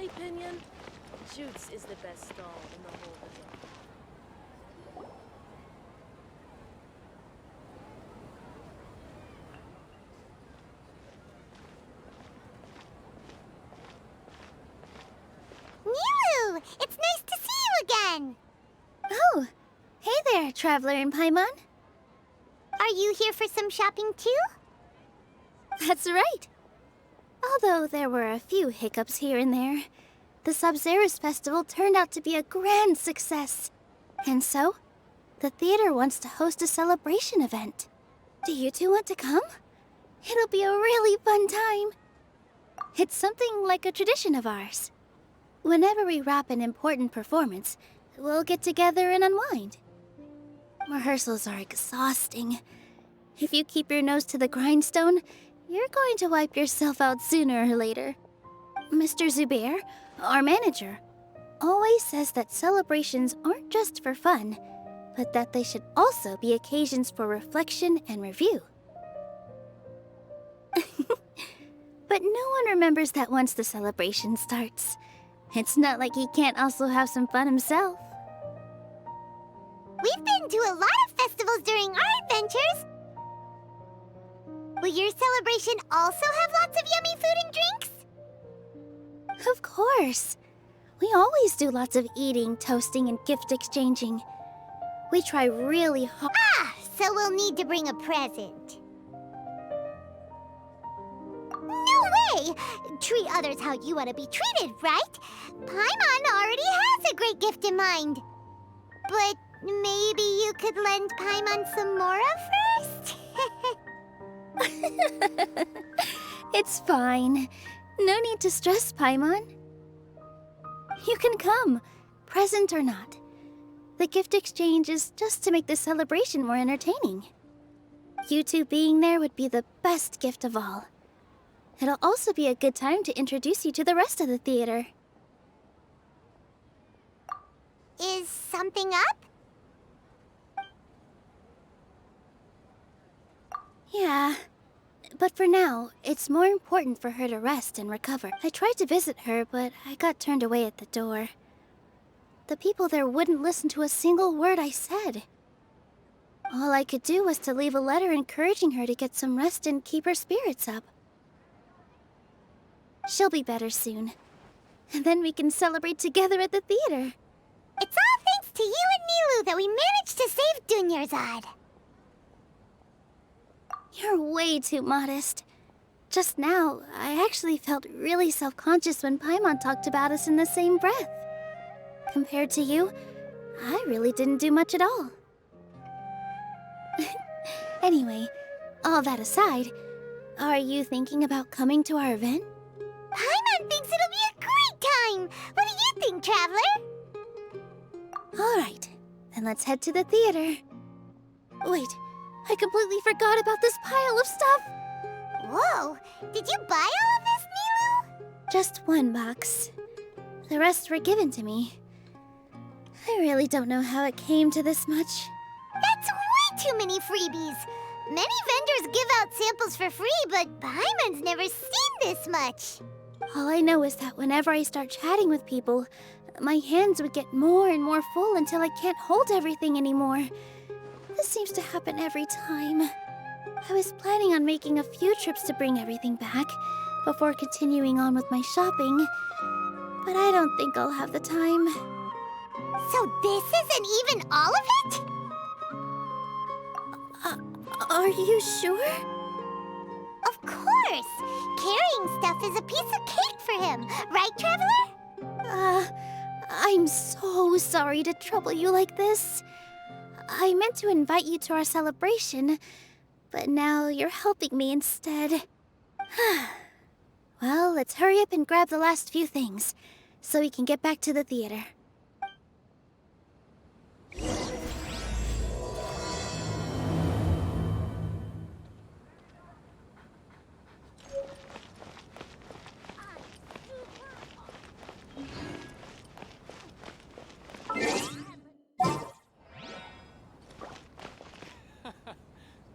my opinion, Jude's is the best stall in the whole bazaar. Nilou! It's nice to see you again! Oh, hey there, Traveler in Paimon. Are you here for some shopping too? That's right. Although there were a few hiccups here and there, the Sub-Zerus Festival turned out to be a grand success. And so, the theater wants to host a celebration event. Do you two want to come? It'll be a really fun time. It's something like a tradition of ours. Whenever we wrap an important performance, we'll get together and unwind. Rehearsals are exhausting. If you keep your nose to the grindstone, you're going to wipe yourself out sooner or later. Mr. Zubair, our manager, always says that celebrations aren't just for fun, but that they should also be occasions for reflection and review. But no one remembers that once the celebration starts. It's not like he can't also have some fun himself. We've been to a lot of festivals during our adventures. Will your celebration also have lots of yummy food and drinks? Of course. We always do lots of eating, toasting, and gift exchanging. We try really hard. Ah, so we'll need to bring a present. No way! Treat others how you want to be treated, right? Paimon already has a great gift in mind. But maybe you could lend Paimon some Mora first? It's fine. No need to stress, Paimon. You can come, present or not. The gift exchange is just to make the celebration more entertaining. You two being there would be the best gift of all. It'll also be a good time to introduce you to the rest of the theater. Is something up? Yeah, but for now, it's more important for her to rest and recover. I tried to visit her, but I got turned away at the door. The people there wouldn't listen to a single word I said. All I could do was to leave a letter encouraging her to get some rest and keep her spirits up. She'll be better soon. And then we can celebrate together at the theater. It's all thanks to you and Nilou that we managed to save Dunyarzad. You're way too modest. Just now, I actually felt really self-conscious when Paimon talked about us in the same breath. Compared to you, I really didn't do much at all. Anyway, all that aside, are you thinking about coming to our event? Paimon thinks it'll be a great time! What do you think, Traveler? Alright, then let's head to the theater. Wait, I completely forgot about this pile of stuff! Whoa! Did you buy all of this, Nilou? Just one box. The rest were given to me. I really don't know how it came to this much. That's way too many freebies! Many vendors give out samples for free, but Paimon's never seen this much. All I know is that whenever I start chatting with people, my hands would get more and more full until I can't hold everything anymore. This seems to happen every time. I was planning on making a few trips to bring everything back before continuing on with my shopping, but I don't think I'll have the time. So this isn't even all of it? Are you sure? Of course! Carrying stuff is a piece of cake for him, right, Traveler? I'm so sorry to trouble you like this. I meant to invite you to our celebration, but now you're helping me instead. Well, let's hurry up and grab the last few things, so we can get back to the theater.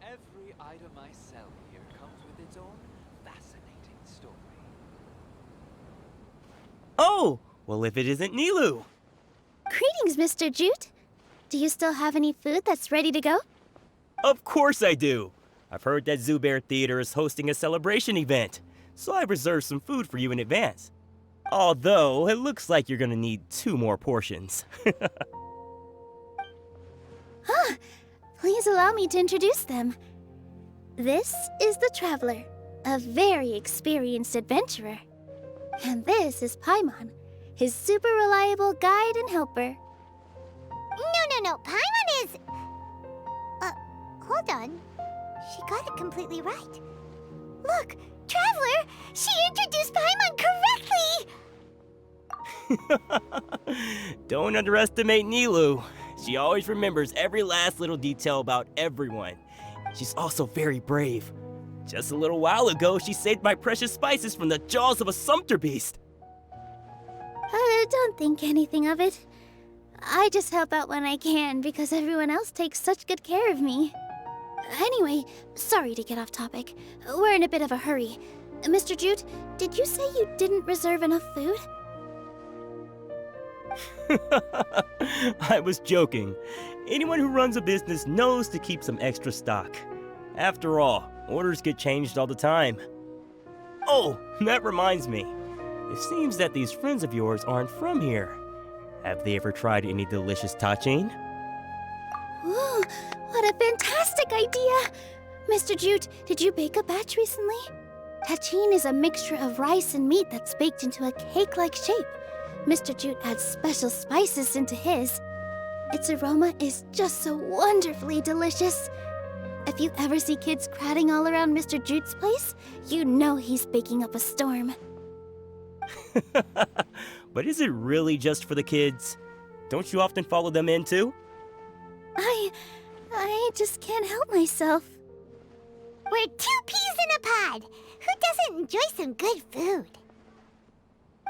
Every item I sell here comes with its own fascinating story. Oh, well, if it isn't Nilou. Greetings, Mr. Jute. Do you still have any food that's ready to go? Of course I do. I've heard that Zubair Theater is hosting a celebration event, so I've reserved some food for you in advance. Although, it looks like you're gonna need 2 more portions. Please allow me to introduce them. This is the Traveler, a very experienced adventurer. And this is Paimon, his super reliable guide and helper. No. Paimon is... hold on. She got it completely right. Look, Traveler! She introduced Paimon correctly! Don't underestimate Nilou. She always remembers every last little detail about everyone. She's also very brave. Just a little while ago, she saved my precious spices from the jaws of a sumpter beast. Don't think anything of it. I just help out when I can because everyone else takes such good care of me. Anyway, sorry to get off topic. We're in a bit of a hurry. Mr. Jute, did you say you didn't reserve enough food? I was joking. Anyone who runs a business knows to keep some extra stock. After all, orders get changed all the time. Oh, that reminds me. It seems that these friends of yours aren't from here. Have they ever tried any delicious tachin? Ooh, what a fantastic idea! Mr. Jute, did you bake a batch recently? Tachin is a mixture of rice and meat that's baked into a cake-like shape. Mr. Jute adds special spices into his. Its aroma is just so wonderfully delicious. If you ever see kids crowding all around Mr. Jute's place, you know he's baking up a storm. But is it really just for the kids? Don't you often follow them in too? I just can't help myself. We're 2 peas in a pod! Who doesn't enjoy some good food?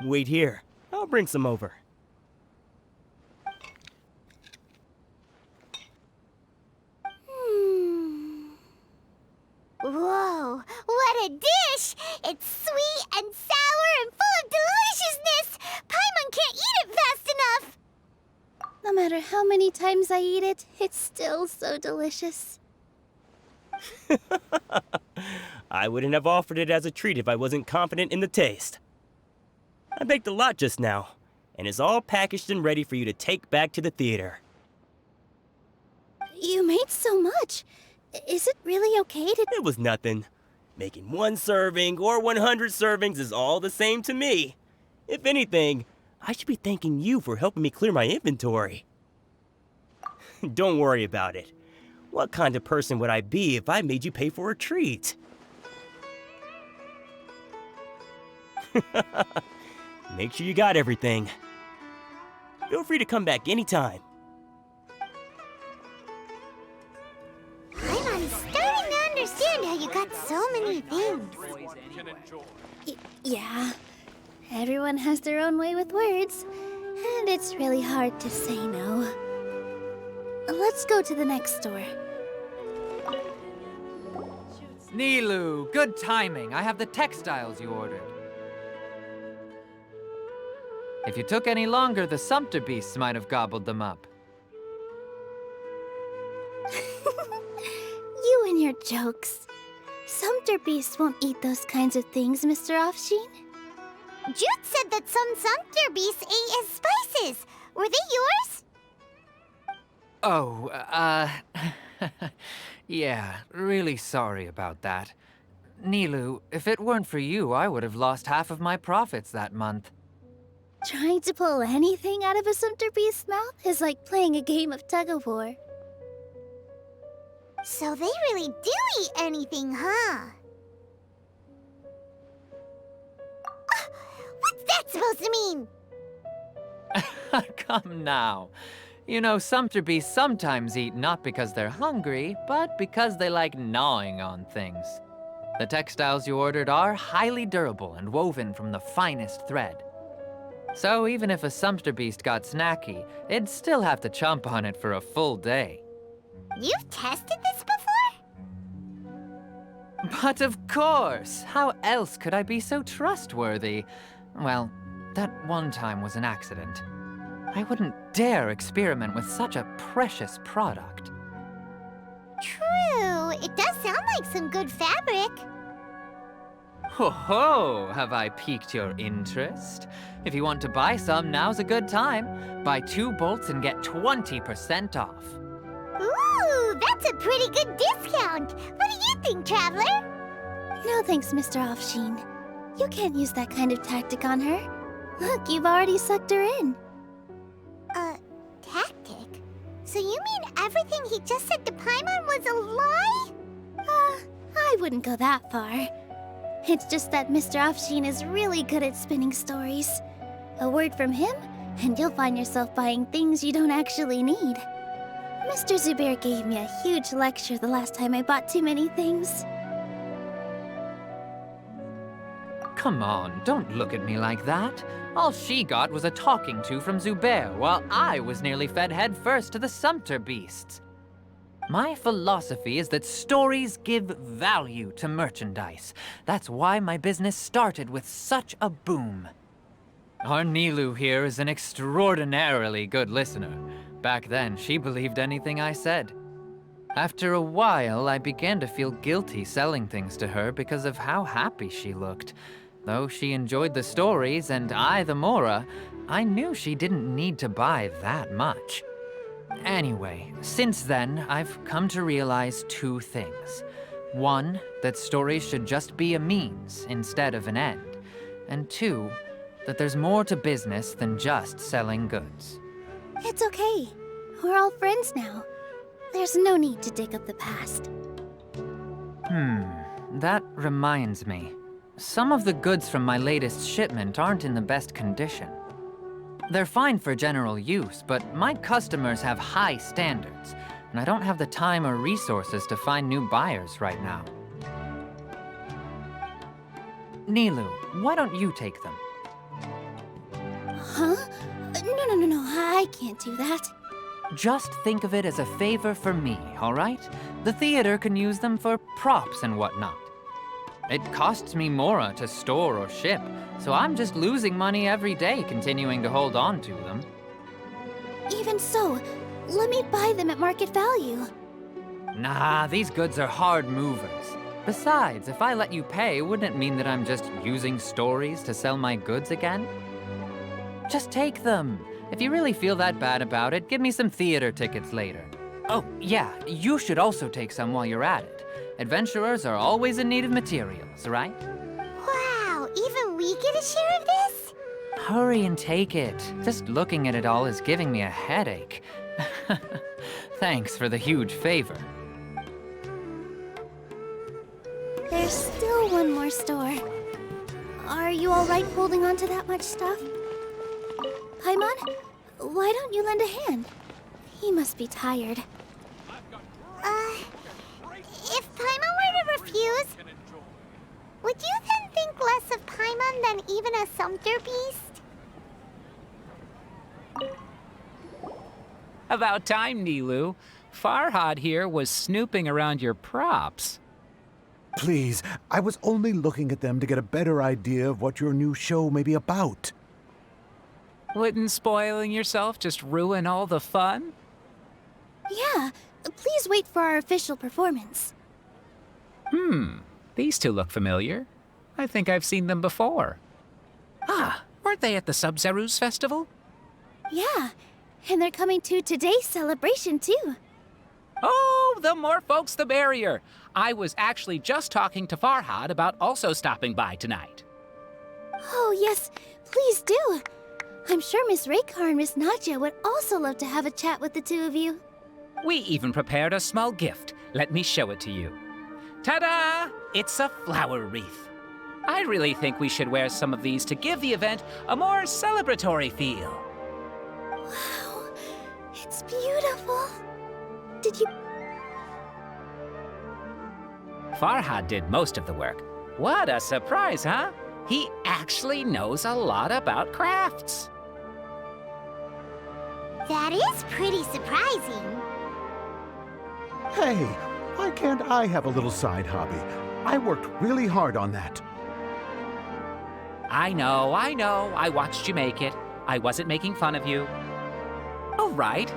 Wait here. I'll bring some over. Whoa, what a dish! It's sweet and sour and full of deliciousness! Paimon can't eat it fast enough! No matter how many times I eat it, it's still so delicious. I wouldn't have offered it as a treat if I wasn't confident in the taste. I baked a lot just now, and it's all packaged and ready for you to take back to the theater. You made so much. Is it really okay to... It was nothing. Making 1 serving or 100 servings is all the same to me. If anything, I should be thanking you for helping me clear my inventory. Don't worry about it. What kind of person would I be if I made you pay for a treat? Make sure you got everything. Feel free to come back anytime. I'm starting to understand how you got so many things. Yeah. Everyone has their own way with words, and it's really hard to say no. Let's go to the next store. Nilou, good timing. I have the textiles you ordered. If you took any longer, the sumpter beasts might have gobbled them up. You and your jokes. Sumpter beasts won't eat those kinds of things, Mr. Offsheen. Jute said that some sumpter beasts ate his spices. Were they yours? Oh, yeah, really sorry about that. Nilou, if it weren't for you, I would have lost half of my profits that month. Trying to pull anything out of a sumpter beast's mouth is like playing a game of tug-of-war. So they really do eat anything, huh? What's that supposed to mean? Come now. You know, sumpter beasts sometimes eat not because they're hungry, but because they like gnawing on things. The textiles you ordered are highly durable and woven from the finest thread. So even if a sumpter beast got snacky, it'd still have to chomp on it for a full day. You've tested this before? But of course! How else could I be so trustworthy? Well, that one time was an accident. I wouldn't dare experiment with such a precious product. True, it does sound like some good fabric. Ho ho! Have I piqued your interest? If you want to buy some, now's a good time. Buy 2 bolts and get 20% off. Ooh, that's a pretty good discount. What do you think, Traveler? No thanks, Mr. Offsheen. You can't use that kind of tactic on her. Look, you've already sucked her in. Tactic? So you mean everything he just said to Paimon was a lie? I wouldn't go that far. It's just that Mr. Offsheen is really good at spinning stories. A word from him, and you'll find yourself buying things you don't actually need. Mr. Zubair gave me a huge lecture the last time I bought too many things. Come on, don't look at me like that. All she got was a talking to from Zubair, while I was nearly fed headfirst to the Sumpter beasts. My philosophy is that stories give value to merchandise. That's why my business started with such a boom. Our Nilou here is an extraordinarily good listener. Back then, she believed anything I said. After a while, I began to feel guilty selling things to her because of how happy she looked. Though she enjoyed the stories and I the Mora, I knew she didn't need to buy that much. Anyway, since then, I've come to realize 2 things. 1, that stories should just be a means instead of an end. And 2, that there's more to business than just selling goods. It's okay. We're all friends now. There's no need to dig up the past. That reminds me. Some of the goods from my latest shipment aren't in the best condition. They're fine for general use, but my customers have high standards, and I don't have the time or resources to find new buyers right now. Nilou, why don't you take them? Huh? No, I can't do that. Just think of it as a favor for me, all right? The theater can use them for props and whatnot. It costs me Mora to store or ship, so I'm just losing money every day continuing to hold on to them. Even so, let me buy them at market value. Nah, these goods are hard movers. Besides, if I let you pay, wouldn't it mean that I'm just using stories to sell my goods again? Just take them. If you really feel that bad about it, give me some theater tickets later. Oh, yeah, you should also take some while you're at it. Adventurers are always in need of materials, right? Wow, even we get a share of this? Hurry and take it. Just looking at it all is giving me a headache. Thanks for the huge favor. There's still one more store. Are you all right holding on to that much stuff? Paimon, why don't you lend a hand? He must be tired. If Paimon were to refuse, would you then think less of Paimon than even a Sumpter beast? About time, Nilou. Farhad here was snooping around your props. Please, I was only looking at them to get a better idea of what your new show may be about. Wouldn't spoiling yourself just ruin all the fun? Yeah, please wait for our official performance. These 2 look familiar. I think I've seen them before. Ah, weren't they at the Sub-Zerus festival? Yeah, and they're coming to today's celebration too. Oh, the more folks the merrier. I was actually just talking to Farhad about also stopping by tonight. Oh yes, please do. I'm sure Miss Raykar and Miss Nadja would also love to have a chat with the 2 of you. We even prepared a small gift. Let me show it to you. Ta-da! It's a flower wreath. I really think we should wear some of these to give the event a more celebratory feel. Wow, it's beautiful. Did you... Farhad did most of the work. What a surprise, huh? He actually knows a lot about crafts. That is pretty surprising. Hey, why can't I have a little side hobby? I worked really hard on that. I know. I watched you make it. I wasn't making fun of you. All right.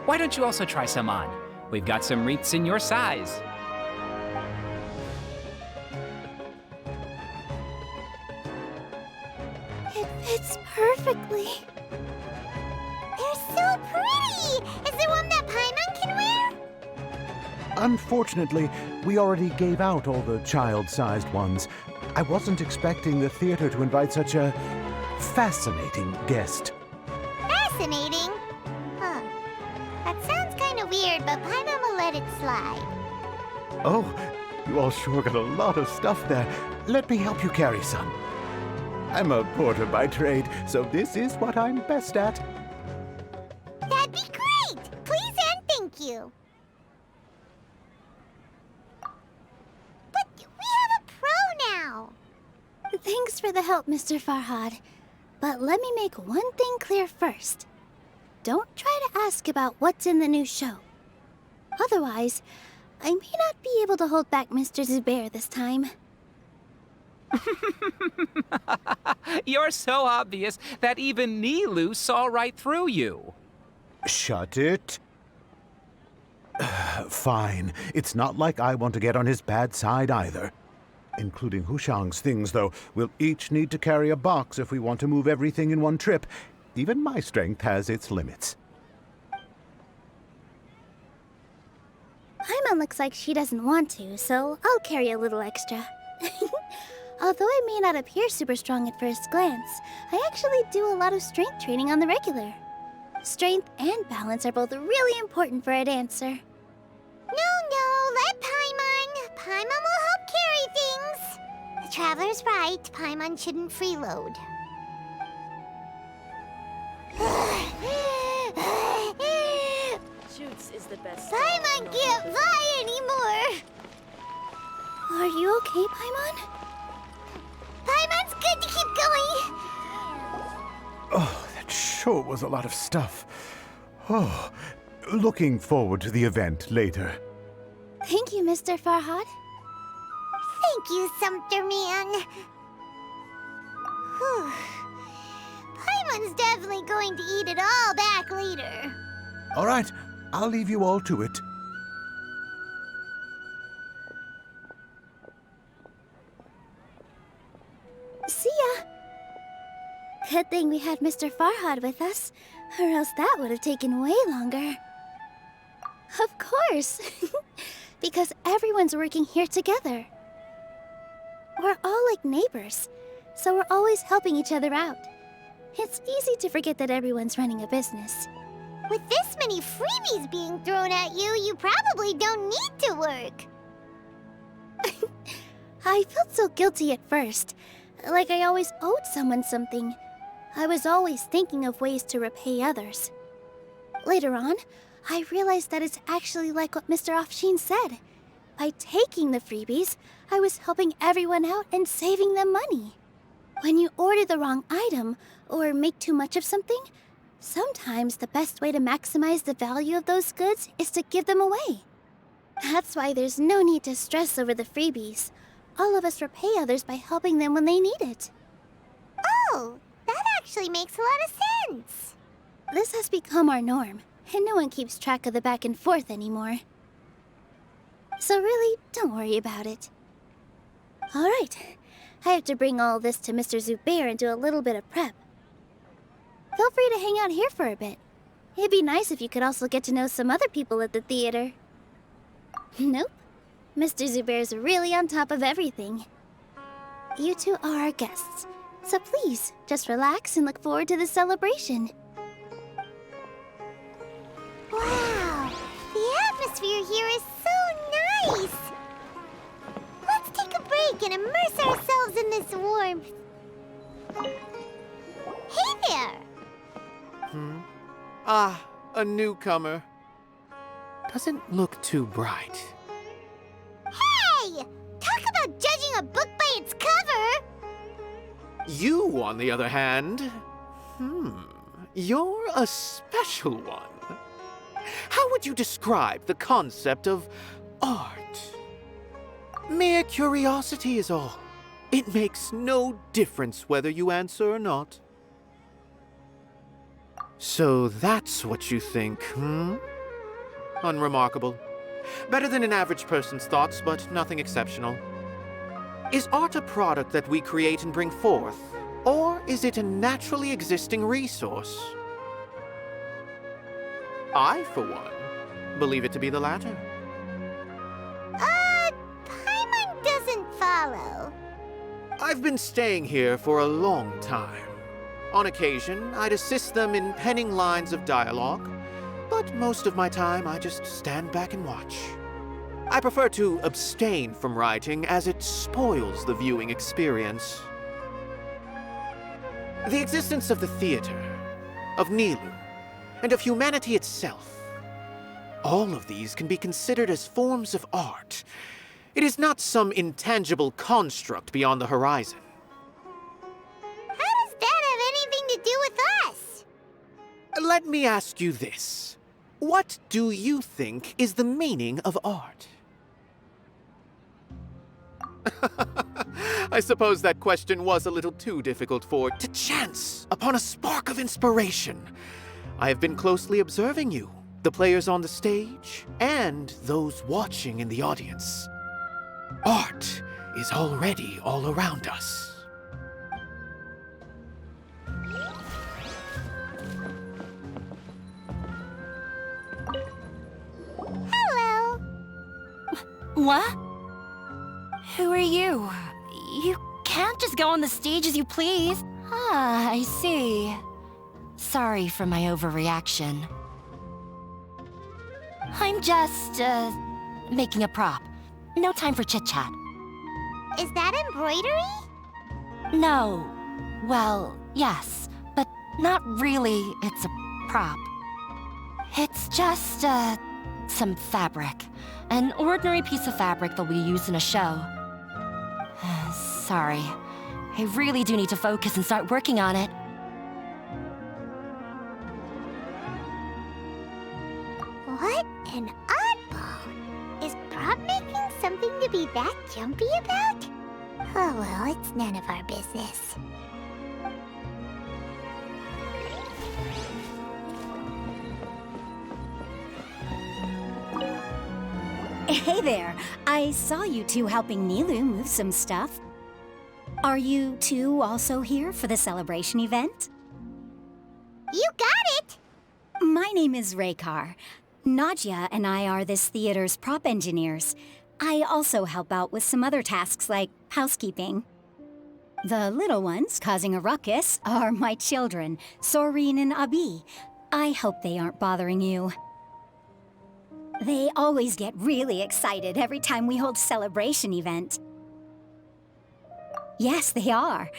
Why don't you also try some on? We've got some wreaths in your size. It fits perfectly. They're so pretty! Is there one that Paimon can wear? Unfortunately, we already gave out all the child-sized ones. I wasn't expecting the theater to invite such a fascinating guest. Fascinating? Huh. That sounds kind of weird, but Paimon will let it slide. Oh, you all sure got a lot of stuff there. Let me help you carry some. I'm a porter by trade, so this is what I'm best at. That'd be great! Please and thank you. But we have a pro now. Thanks for the help, Mr. Farhad. But let me make one thing clear first. Don't try to ask about what's in the new show. Otherwise, I may not be able to hold back Mr. Zubair this time. You're so obvious that even Nilou saw right through you. Shut it. Fine. It's not like I want to get on his bad side either. Including Hushang's things, though. We'll each need to carry a box if we want to move everything in one trip. Even my strength has its limits. Paimon looks like she doesn't want to, so I'll carry a little extra. Although I may not appear super strong at first glance, I actually do a lot of strength training on the regular. Strength and balance are both really important for a dancer. No, let Paimon. Paimon will help carry things. The Traveler's right. Paimon shouldn't freeload. Shoots is the best stall. Paimon can't fly anymore. Are you okay, Paimon? Paimon's good to keep going. Oh, that sure was a lot of stuff. Oh, looking forward to the event later. Thank you, Mr. Farhad. Thank you, Sumpter Man. Whew. Paimon's definitely going to eat it all back later. All right, I'll leave you all to it. See ya! Good thing we had Mr. Farhad with us, or else that would have taken way longer. Of course! Because everyone's working here together. We're all like neighbors, so we're always helping each other out. It's easy to forget that everyone's running a business. With this many freebies being thrown at you, you probably don't need to work. I felt so guilty at first, like I always owed someone something. I was always thinking of ways to repay others. Later on, I realized that it's actually like what Mr. Afshin said. By taking the freebies, I was helping everyone out and saving them money. When you order the wrong item, or make too much of something, sometimes the best way to maximize the value of those goods is to give them away. That's why there's no need to stress over the freebies. All of us repay others by helping them when they need it. Oh, that actually makes a lot of sense. This has become our norm, and no one keeps track of the back and forth anymore. So really, don't worry about it. All right, I have to bring all this to Mr. Zubair and do a little bit of prep. Feel free to hang out here for a bit. It'd be nice if you could also get to know some other people at the theater. Nope. Mr. Zubair's really on top of everything. You two are our guests, so please, just relax and look forward to the celebration. Wow, the atmosphere here is so nice. Let's take a break and immerse ourselves in this warmth. Hey there! Ah, a newcomer. Doesn't look too bright. Hey! Talk about judging a book by its cover! You, on the other hand, you're a special one. How would you describe the concept of art? Mere curiosity is all. It makes no difference whether you answer or not. So that's what you think, hmm? Unremarkable. Better than an average person's thoughts, but nothing exceptional. Is art a product that we create and bring forth, or is it a naturally existing resource? I, for one, believe it to be the latter. Paimon doesn't follow. I've been staying here for a long time. On occasion, I'd assist them in penning lines of dialogue, but most of my time I just stand back and watch. I prefer to abstain from writing as it spoils the viewing experience. The existence of the theater, of Nilou, and of humanity itself, all of these can be considered as forms of art. It is not some intangible construct beyond the horizon. How does that have anything to do with us? Let me ask you this. What do you think is the meaning of art? I suppose that question was a little too difficult to chance upon a spark of inspiration. I have been closely observing you, the players on the stage, and those watching in the audience. Art is already all around us. Hello. What? Who are you? You can't just go on the stage as you please. Ah, I see. Sorry for my overreaction. I'm just, making a prop. No time for chit-chat. Is that embroidery? No. Well, yes, but not really. It's a prop. It's just, some fabric. An ordinary piece of fabric that'll be used in a show. Sorry. I really do need to focus and start working on it. What an oddball. Is prop making something to be that jumpy about? Oh well, it's none of our business. Hey there! I saw you two helping Nilou move some stuff. Are you two also here for the celebration event? You got it! My name is Raykar. Nadia and I are this theater's prop engineers. I also help out with some other tasks like housekeeping. The little ones causing a ruckus are my children, Soreen and Abi. I hope they aren't bothering you. They always get really excited every time we hold a celebration event. Yes, they are.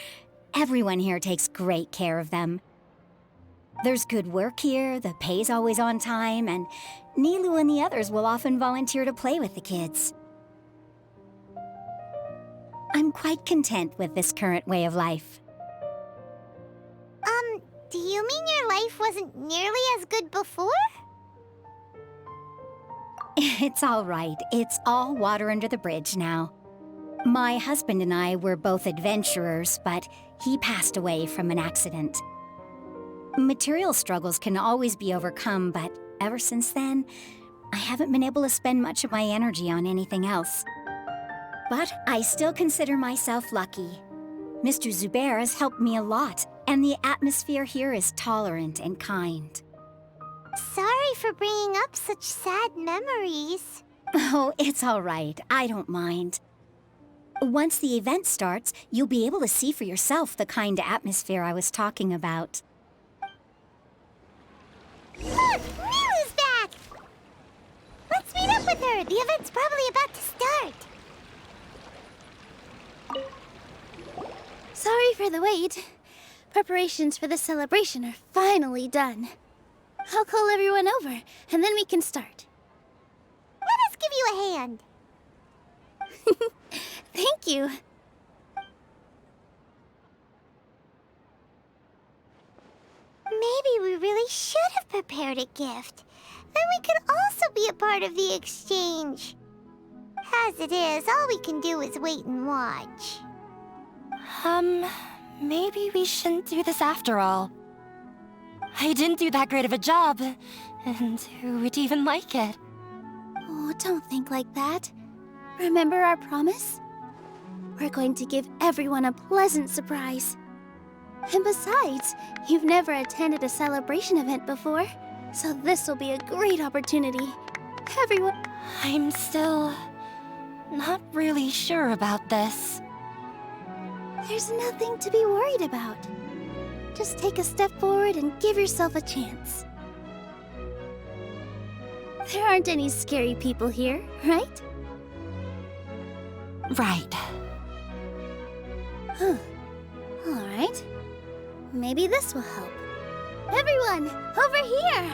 Everyone here takes great care of them. There's good work here, the pay's always on time, and Nilou and the others will often volunteer to play with the kids. I'm quite content with this current way of life. Do you mean your life wasn't nearly as good before? It's all right. It's all water under the bridge now. My husband and I were both adventurers, but he passed away from an accident. Material struggles can always be overcome, but ever since then, I haven't been able to spend much of my energy on anything else. But I still consider myself lucky. Mr. Zubair has helped me a lot, and the atmosphere here is tolerant and kind. Sorry for bringing up such sad memories. Oh, it's all right. I don't mind. Once the event starts, you'll be able to see for yourself the kind of atmosphere I was talking about. Look! Nilu's back! Let's meet up with her. The event's probably about to start. Sorry for the wait. Preparations for the celebration are finally done. I'll call everyone over, and then we can start. Let us give you a hand. Thank you. Maybe we really should have prepared a gift. Then we could also be a part of the exchange. As it is, all we can do is wait and watch. Maybe we shouldn't do this after all. I didn't do that great of a job, and who would even like it? Oh, don't think like that. Remember our promise? We're going to give everyone a pleasant surprise. And besides, you've never attended a celebration event before, so this will be a great opportunity. Everyone... I'm still not really sure about this. There's nothing to be worried about. Just take a step forward and give yourself a chance. There aren't any scary people here, right? Right. Huh. All right. Maybe this will help. Everyone, over here!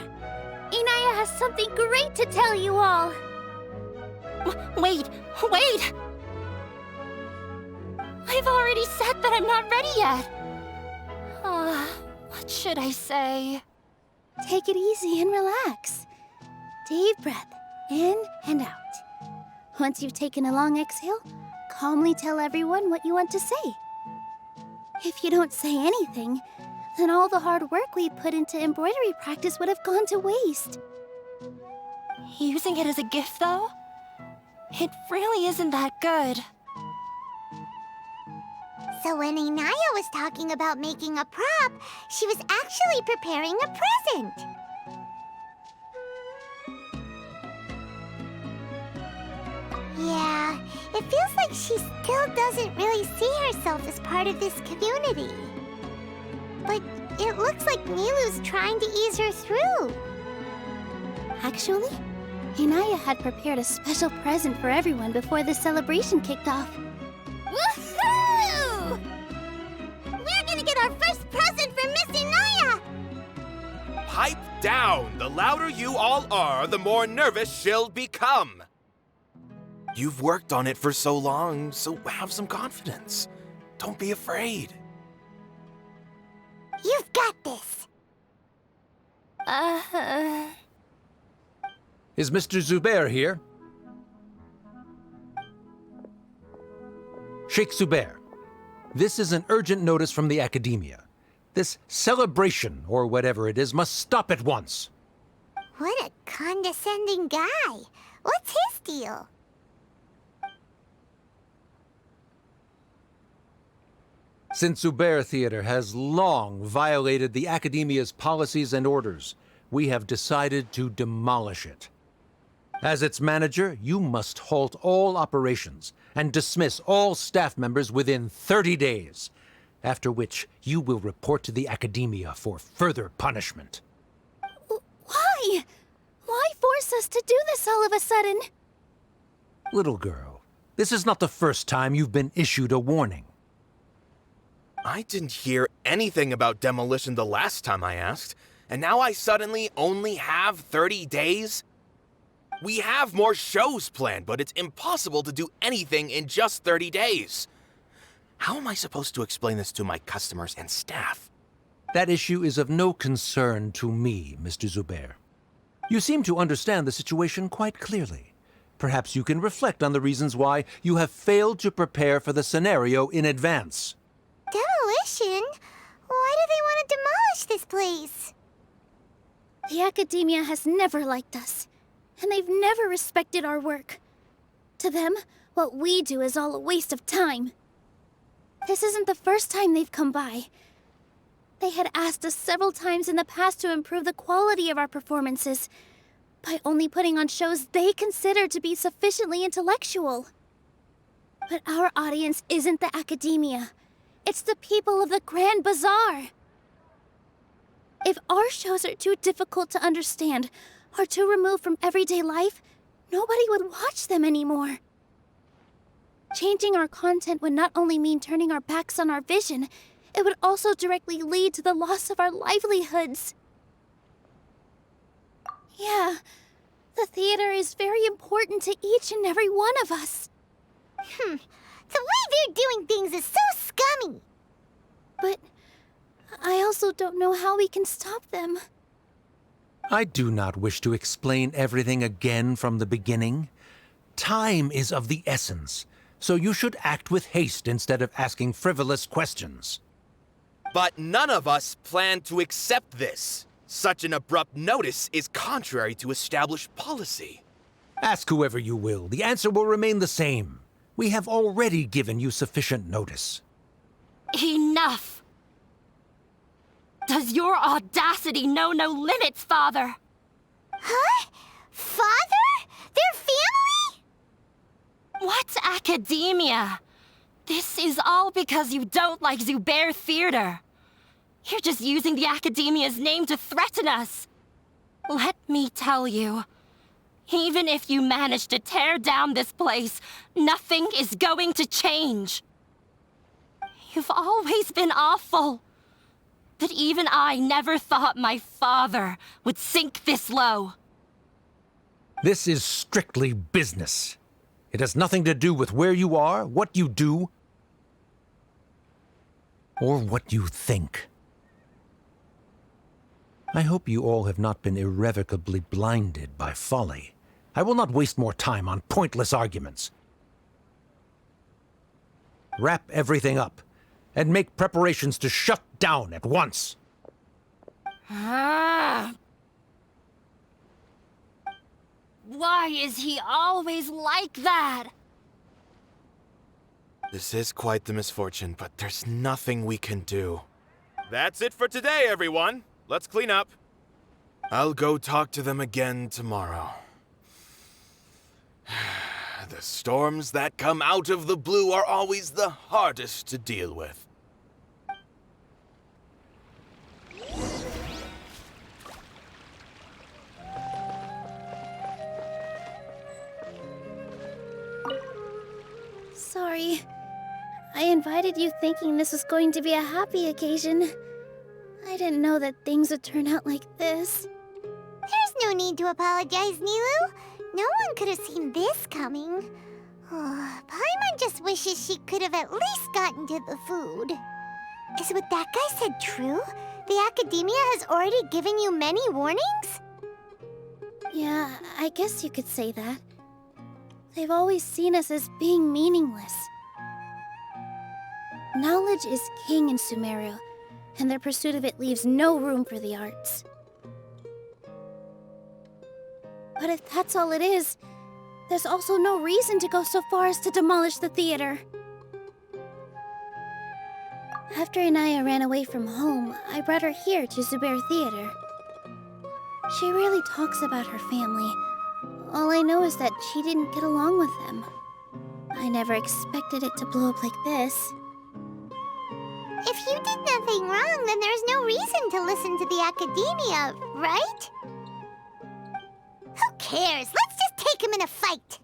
Inaya has something great to tell you all! Wait! I've already said that I'm not ready yet! What should I say? Take it easy and relax. Deep breath, in and out. Once you've taken a long exhale, calmly tell everyone what you want to say. If you don't say anything, then all the hard work we put into embroidery practice would have gone to waste. Using it as a gift, though? It really isn't that good. So when Inaya was talking about making a prop, she was actually preparing a present. Yeah, it feels like she still doesn't really see herself as part of this community. But it looks like Nilu's trying to ease her through. Actually, Inaya had prepared a special present for everyone before the celebration kicked off. Woohoo! We're gonna get our first present from Miss Inaya! Pipe down! The louder you all are, the more nervous she'll become. You've worked on it for so long, so have some confidence. Don't be afraid. You've got this. Is Mr. Zubair here? Sheikh Zubair, this is an urgent notice from the Academia. This celebration, or whatever it is, must stop at once. What a condescending guy. What's his deal? Since Zubair Theater has long violated the Academia's policies and orders, we have decided to demolish it. As its manager, you must halt all operations and dismiss all staff members within 30 days, after which you will report to the Academia for further punishment. Why? Why force us to do this all of a sudden? Little girl, this is not the first time you've been issued a warning. I didn't hear anything about demolition the last time I asked, and now I suddenly only have 30 days? We have more shows planned, but it's impossible to do anything in just 30 days. How am I supposed to explain this to my customers and staff? That issue is of no concern to me, Mr. Zubair. You seem to understand the situation quite clearly. Perhaps you can reflect on the reasons why you have failed to prepare for the scenario in advance. Demolition? Why do they want to demolish this place? The Academia has never liked us, and they've never respected our work. To them, what we do is all a waste of time. This isn't the first time they've come by. They had asked us several times in the past to improve the quality of our performances by only putting on shows they consider to be sufficiently intellectual. But our audience isn't the Academia. It's the people of the Grand Bazaar. If our shows are too difficult to understand or too removed from everyday life, nobody would watch them anymore. Changing our content would not only mean turning our backs on our vision, it would also directly lead to the loss of our livelihoods. Yeah, the theater is very important to each and every one of us. The way they're doing things is so scummy. But I also don't know how we can stop them. I do not wish to explain everything again from the beginning. Time is of the essence, so you should act with haste instead of asking frivolous questions. But none of us plan to accept this. Such an abrupt notice is contrary to established policy. Ask whoever you will. The answer will remain the same. We have already given you sufficient notice. Enough! Does your audacity know no limits, Father? Huh? Father? Their family? What academia? This is all because you don't like Zubair Theater. You're just using the academia's name to threaten us. Let me tell you, even if you manage to tear down this place, nothing is going to change. You've always been awful. But even I never thought my father would sink this low. This is strictly business. It has nothing to do with where you are, what you do, or what you think. I hope you all have not been irrevocably blinded by folly. I will not waste more time on pointless arguments. Wrap everything up, and make preparations to shut down at once. Why is he always like that? This is quite the misfortune, but there's nothing we can do. That's it for today, everyone. Let's clean up. I'll go talk to them again tomorrow. The storms that come out of the blue are always the hardest to deal with. Sorry. I invited you thinking this was going to be a happy occasion. I didn't know that things would turn out like this. There's no need to apologize, Nilou. No one could have seen this coming. Oh, Paimon just wishes she could have at least gotten to the food. Is what that guy said true? The Academia has already given you many warnings? Yeah, I guess you could say that. They've always seen us as being meaningless. Knowledge is king in Sumeru, and their pursuit of it leaves no room for the arts. But if that's all it is, there's also no reason to go so far as to demolish the theater. After Inaya ran away from home, I brought her here to Zubair Theater. She rarely talks about her family. All I know is that she didn't get along with them. I never expected it to blow up like this. If you did nothing wrong, then there's no reason to listen to the Academia, right? Who cares? Let's just take him in a fight.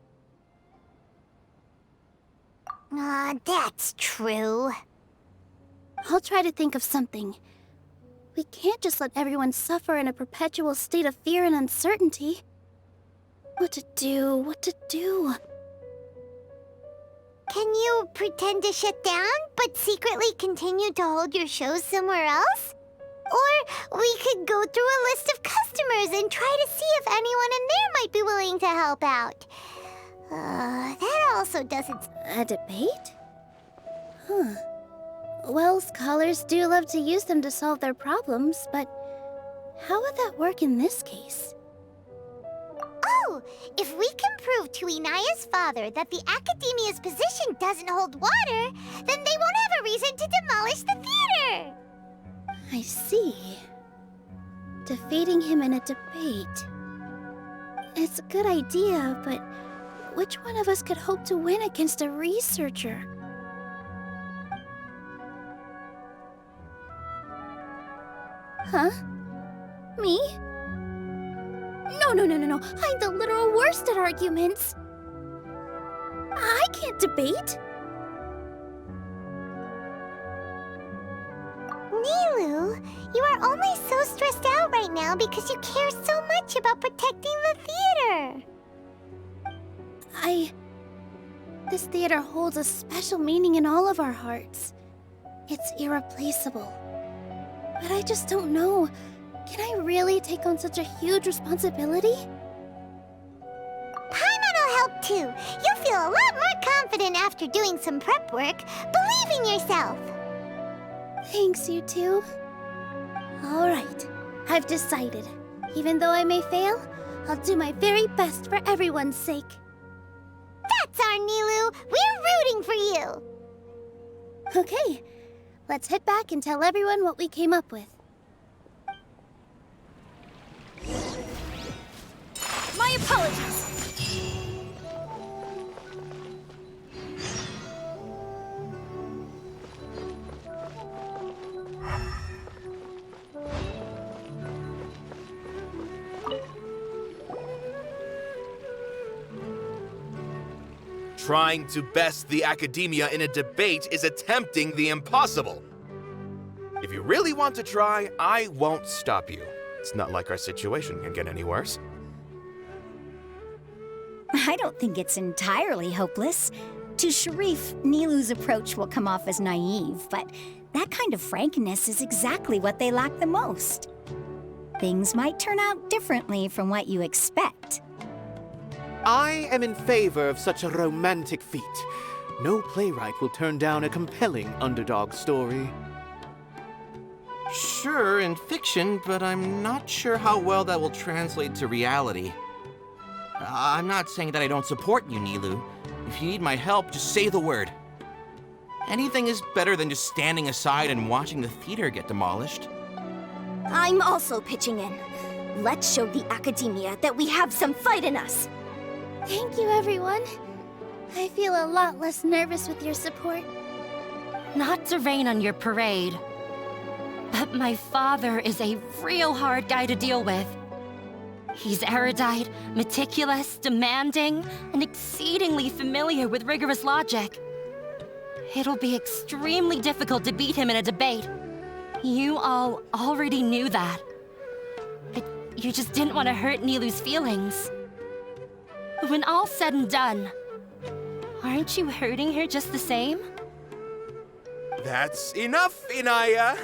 That's true. I'll try to think of something. We can't just let everyone suffer in a perpetual state of fear and uncertainty. What to do? What to do? Can you pretend to shut down, but secretly continue to hold your shows somewhere else? Or we could go through a list of customers and try to see if anyone in there might be willing to help out. That also doesn't... A debate? Huh. Well, scholars do love to use them to solve their problems, but how would that work in this case? Oh, if we can prove to Inaya's father that the Academia's position doesn't hold water, then they won't have a reason to demolish the theater! I see. Defeating him in a debate. It's a good idea, but which one of us could hope to win against a researcher? Huh? Me? No. I'm the literal worst at arguments. I can't debate. Nilou, you are only so stressed out right now because you care so much about protecting the theater. This theater holds a special meaning in all of our hearts. It's irreplaceable. But I just don't know. Can I really take on such a huge responsibility? Paimon will help too. You'll feel a lot more confident after doing some prep work. Believe in yourself. Thanks, you two. All right, I've decided. Even though I may fail, I'll do my very best for everyone's sake. That's our Nilou. We're rooting for you. Okay, let's head back and tell everyone what we came up with. My apologies. Trying to best the academia in a debate is attempting the impossible. If you really want to try, I won't stop you. It's not like our situation can get any worse. I don't think it's entirely hopeless. To Sharif, Nilu's approach will come off as naive, but that kind of frankness is exactly what they lack the most. Things might turn out differently from what you expect. I am in favor of such a romantic feat. No playwright will turn down a compelling underdog story. Sure, in fiction, but I'm not sure how well that will translate to reality. I'm not saying that I don't support you, Nilou. If you need my help, just say the word. Anything is better than just standing aside and watching the theater get demolished. I'm also pitching in. Let's show the academia that we have some fight in us. Thank you, everyone. I feel a lot less nervous with your support. Not to rain on your parade, but my father is a real hard guy to deal with. He's erudite, meticulous, demanding, and exceedingly familiar with rigorous logic. It'll be extremely difficult to beat him in a debate. You all already knew that. But you just didn't want to hurt Nilu's feelings. When all's said and done, aren't you hurting her just the same? That's enough, Inaya!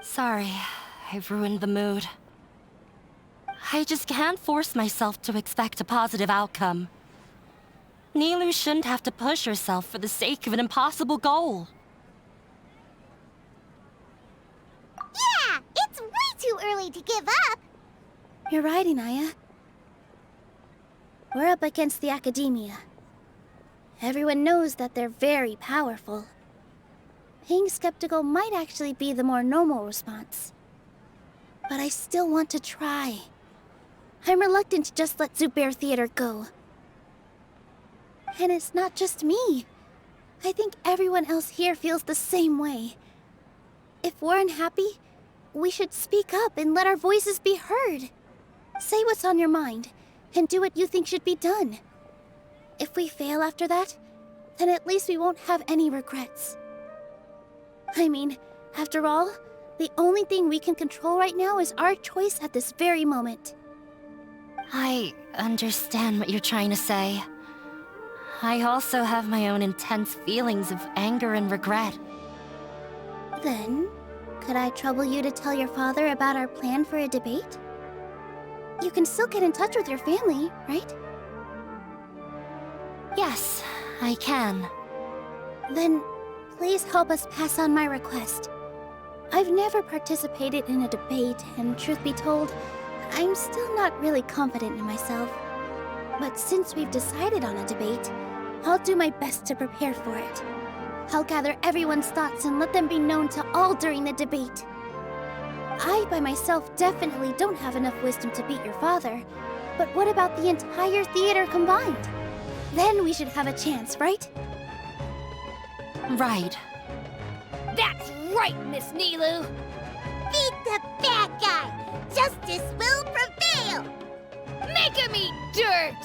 Sorry, I've ruined the mood. I just can't force myself to expect a positive outcome. Nilou shouldn't have to push herself for the sake of an impossible goal. Yeah, it's way too early to give up. You're right, Inaya. We're up against the academia. Everyone knows that they're very powerful. Being skeptical might actually be the more normal response. But I still want to try. I'm reluctant to just let Zubair Theater go. And it's not just me. I think everyone else here feels the same way. If we're unhappy, we should speak up and let our voices be heard. Say what's on your mind, and do what you think should be done. If we fail after that, then at least we won't have any regrets. I mean, after all, the only thing we can control right now is our choice at this very moment. I understand what you're trying to say. I also have my own intense feelings of anger and regret. Then, could I trouble you to tell your father about our plan for a debate? You can still get in touch with your family, right? Yes, I can. Then, please help us pass on my request. I've never participated in a debate, and truth be told, I'm still not really confident in myself. But since we've decided on a debate, I'll do my best to prepare for it. I'll gather everyone's thoughts and let them be known to all during the debate. I, by myself, definitely don't have enough wisdom to beat your father. But what about the entire theater combined? Then we should have a chance, right? Right. That's right, Miss Nilou. Beat the bad guy. Justice will prevail. Make him eat dirt.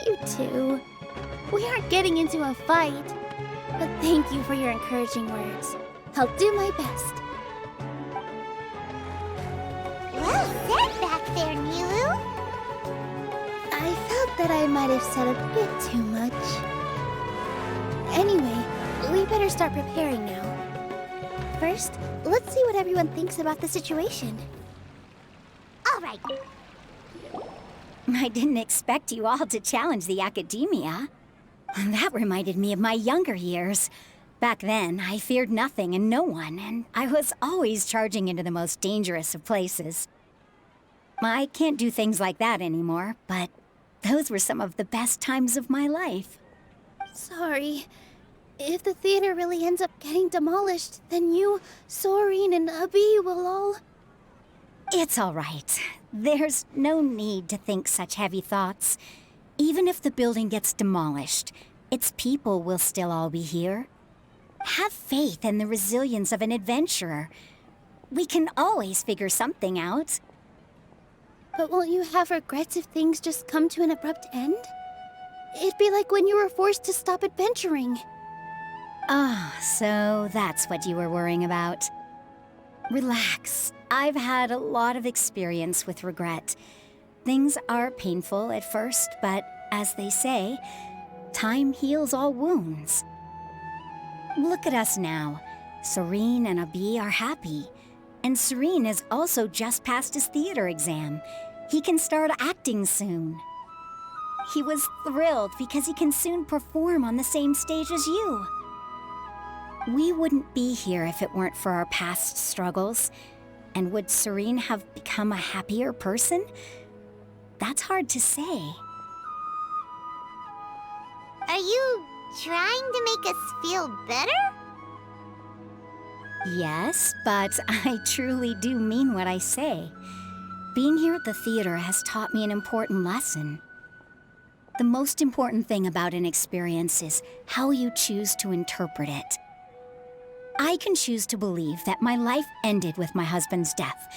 You two. We aren't getting into a fight. But thank you for your encouraging words. I'll do my best. Well said back there, Nilou. I felt that I might have said a bit too much. Anyway, we better start preparing now. First, let's see what everyone thinks about the situation. All right. I didn't expect you all to challenge the academia. That reminded me of my younger years. Back then, I feared nothing and no one, and I was always charging into the most dangerous of places. I can't do things like that anymore, but those were some of the best times of my life. Sorry. If the theater really ends up getting demolished, then you, Soren, and Abi will all... It's all right. There's no need to think such heavy thoughts. Even if the building gets demolished, its people will still all be here. Have faith in the resilience of an adventurer. We can always figure something out. But won't you have regrets if things just come to an abrupt end? It'd be like when you were forced to stop adventuring. Ah, so that's what you were worrying about. Relax. I've had a lot of experience with regret. Things are painful at first, but as they say, time heals all wounds. Look at us now. Soren and Abi are happy. And Soren has also just passed his theater exam. He can start acting soon. He was thrilled because he can soon perform on the same stage as you. We wouldn't be here if it weren't for our past struggles. And would Soren have become a happier person? That's hard to say. Are you trying to make us feel better? Yes, but I truly do mean what I say. Being here at the theater has taught me an important lesson. The most important thing about an experience is how you choose to interpret it. I can choose to believe that my life ended with my husband's death.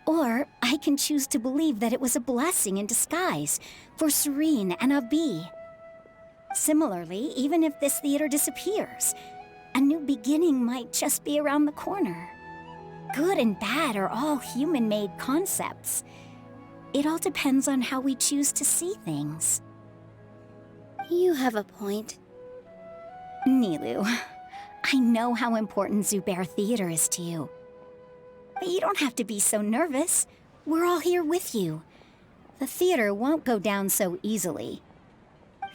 Or I can choose to believe that it was a blessing in disguise for Soren and Abi. Similarly, even if this theater disappears, a new beginning might just be around the corner. Good and bad are all human-made concepts. It all depends on how we choose to see things. You have a point. Nilou, I know how important Zubair Theater is to you. But you don't have to be so nervous. We're all here with you. The theater won't go down so easily.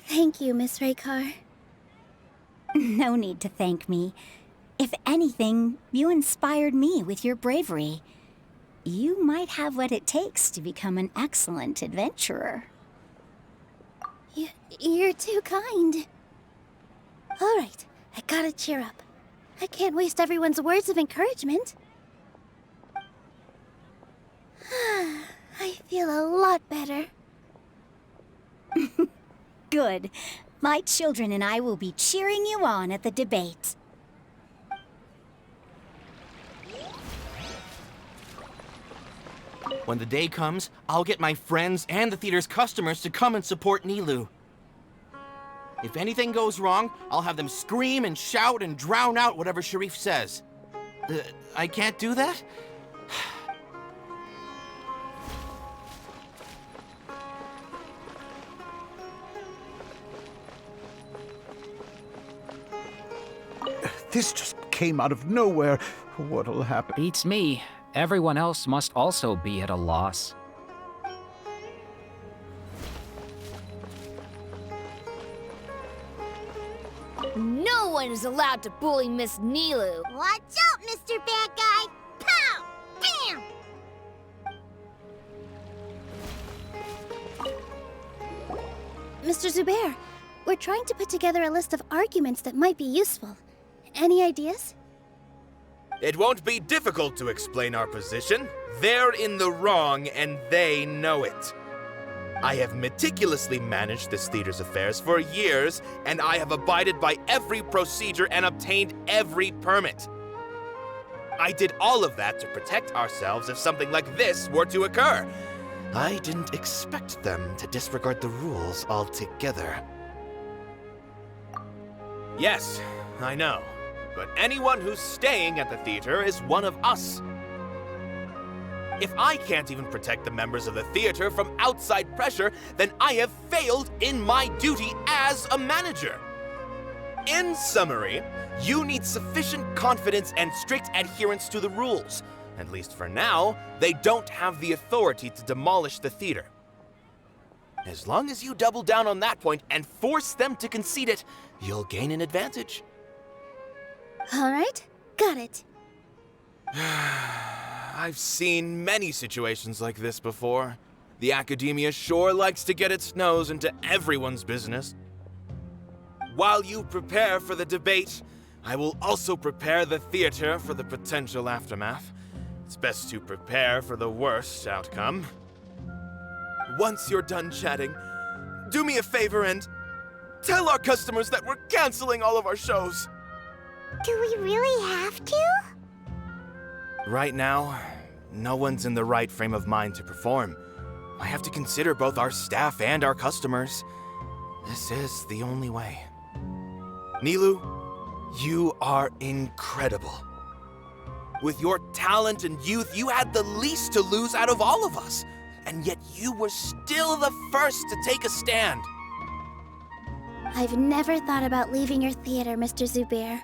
Thank you, Miss Raykar. No need to thank me. If anything, you inspired me with your bravery. You might have what it takes to become an excellent adventurer. You're too kind. All right, I gotta cheer up. I can't waste everyone's words of encouragement. I feel a lot better. Good. My children and I will be cheering you on at the debate. When the day comes, I'll get my friends and the theater's customers to come and support Nilou. If anything goes wrong, I'll have them scream and shout and drown out whatever Sharif says. I can't do that? This just came out of nowhere. What'll happen? Beats me. Everyone else must also be at a loss. No one is allowed to bully Miss Nilou. Watch out, Mr. Bad Guy! Pow! Bam! Mr. Zubair, we're trying to put together a list of arguments that might be useful. Any ideas? It won't be difficult to explain our position. They're in the wrong, and they know it. I have meticulously managed this theater's affairs for years, and I have abided by every procedure and obtained every permit. I did all of that to protect ourselves if something like this were to occur. I didn't expect them to disregard the rules altogether. Yes, I know. But anyone who's staying at the theater is one of us. If I can't even protect the members of the theater from outside pressure, then I have failed in my duty as a manager. In summary, you need sufficient confidence and strict adherence to the rules. At least for now, they don't have the authority to demolish the theater. As long as you double down on that point and force them to concede it, you'll gain an advantage. All right, got it. I've seen many situations like this before. The academia sure likes to get its nose into everyone's business. While you prepare for the debate, I will also prepare the theater for the potential aftermath. It's best to prepare for the worst outcome. Once you're done chatting, do me a favor and tell our customers that we're canceling all of our shows. Do we really have to? Right now, no one's in the right frame of mind to perform. I have to consider both our staff and our customers. This is the only way. Nilou, you are incredible. With your talent and youth, you had the least to lose out of all of us. And yet you were still the first to take a stand. I've never thought about leaving your theater, Mr. Zubair.